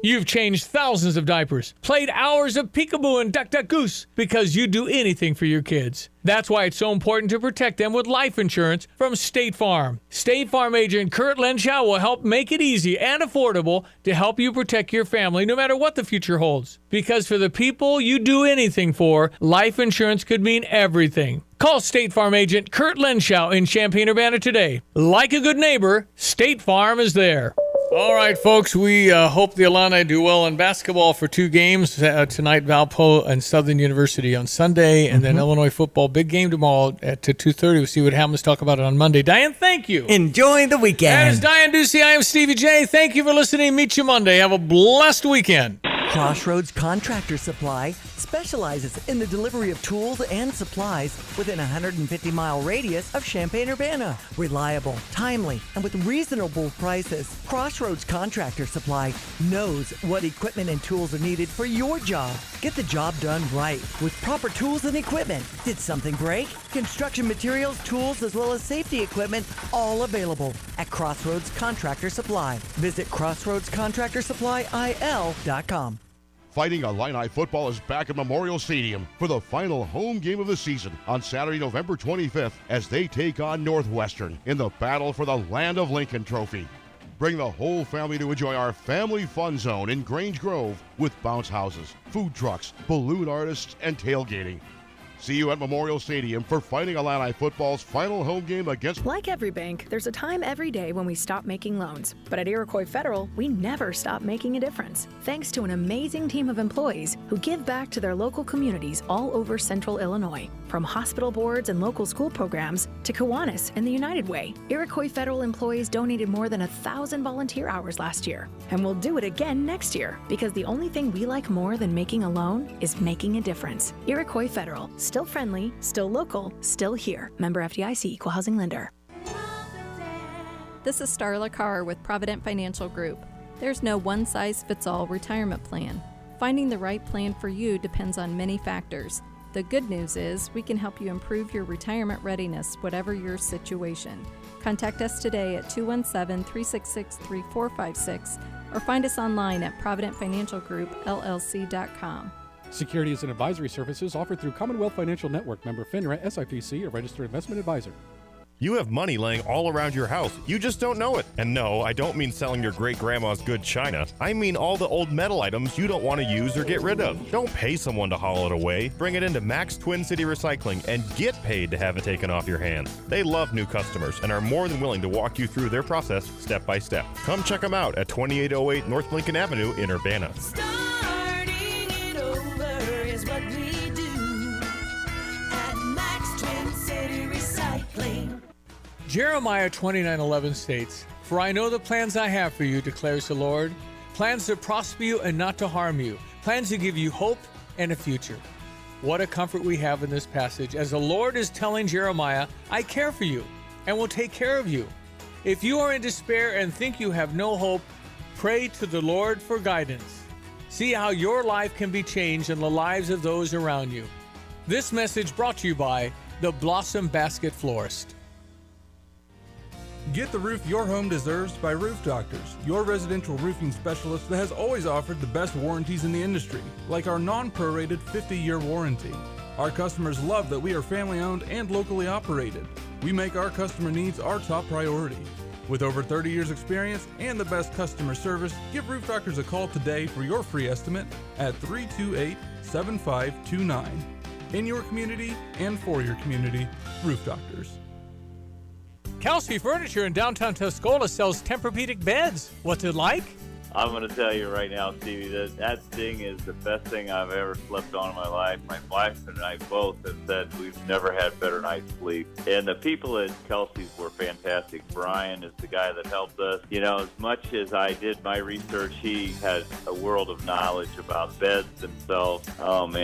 You've changed thousands of diapers, played hours of peekaboo and duck duck goose because you do anything for your kids. That's why it's so important to protect them with life insurance from State Farm. State Farm agent Kurt Lenschow will help make it easy and affordable to help you protect your family no matter what the future holds. Because for the people you do anything for, life insurance could mean everything. Call State Farm agent Kurt Lenschow in Champaign-Urbana today. Like a good neighbor, State Farm is there. All right, folks, we hope the Illini do well in basketball for 2 games. Tonight, Valpo and Southern University on Sunday, and then Illinois football, big game tomorrow at 2:30. We'll see what happens. Talk about it on Monday. Diane, thank you. Enjoy the weekend. That is Diane Ducey. I am Stevie Jay. Thank you for listening. Meet you Monday. Have a blessed weekend. Crossroads Contractor Supply specializes in the delivery of tools and supplies within a 150-mile radius of Champaign-Urbana. Reliable, timely, and with reasonable prices. Crossroads Contractor Supply knows what equipment and tools are needed for your job. Get the job done right with proper tools and equipment. Did something break? Construction materials, tools, as well as safety equipment, all available at Crossroads Contractor Supply. Visit crossroadscontractorsupplyil.com. Fighting Illini football is back at Memorial Stadium for the final home game of the season on Saturday, November 25th, as they take on Northwestern in the battle for the Land of Lincoln Trophy. Bring the whole family to enjoy our family fun zone in Grange Grove with bounce houses, food trucks, balloon artists, and tailgating. See you at Memorial Stadium for Fighting Illini football's final home game against... Like every bank, there's a time every day when we stop making loans. But at Iroquois Federal, we never stop making a difference. Thanks to an amazing team of employees who give back to their local communities all over central Illinois. From hospital boards and local school programs to Kiwanis and the United Way, Iroquois Federal employees donated more than 1,000 volunteer hours last year. And we'll do it again next year, because the only thing we like more than making a loan is making a difference. Iroquois Federal. Still friendly, still local, still here. Member FDIC, Equal Housing Lender. This is Starla Carr with Provident Financial Group. There's no one-size-fits-all retirement plan. Finding the right plan for you depends on many factors. The good news is we can help you improve your retirement readiness, whatever your situation. Contact us today at 217-366-3456 or find us online at providentfinancialgroupllc.com. Securities and advisory services offered through Commonwealth Financial Network, member FINRA, SIPC, a registered investment advisor. You have money laying all around your house. You just don't know it. And no, I don't mean selling your great-grandma's good china. I mean all the old metal items you don't want to use or get rid of. Don't pay someone to haul it away. Bring it into Max Twin City Recycling and get paid to have it taken off your hands. They love new customers and are more than willing to walk you through their process step by step. Come check them out at 2808 North Lincoln Avenue in Urbana. Starting it over is what we do at Max Twin City Recycling. Jeremiah 29:11 states, "For I know the plans I have for you, declares the Lord, plans to prosper you and not to harm you, plans to give you hope and a future." What a comfort we have in this passage, as the Lord is telling Jeremiah, I care for you and will take care of you. If you are in despair and think you have no hope, pray to the Lord for guidance. See how your life can be changed and the lives of those around you. This message brought to you by the Blossom Basket Florist. Get the roof your home deserves by Roof Doctors, your residential roofing specialist that has always offered the best warranties in the industry, like our non-prorated 50-year warranty. Our customers love that we are family-owned and locally operated. We make our customer needs our top priority. With over 30 years experience and the best customer service, give Roof Doctors a call today for your free estimate at 328-7529. In your community and for your community, Roof Doctors. Kelsey Furniture in downtown Tuscola sells Tempur-Pedic beds. What's it like? I'm going to tell you right now, Stevie, that thing is the best thing I've ever slept on in my life. My wife and I both have said we've never had better night's sleep. And the people at Kelsey's were fantastic. Brian is the guy that helped us. You know, as much as I did my research, he has a world of knowledge about beds themselves. Oh, man.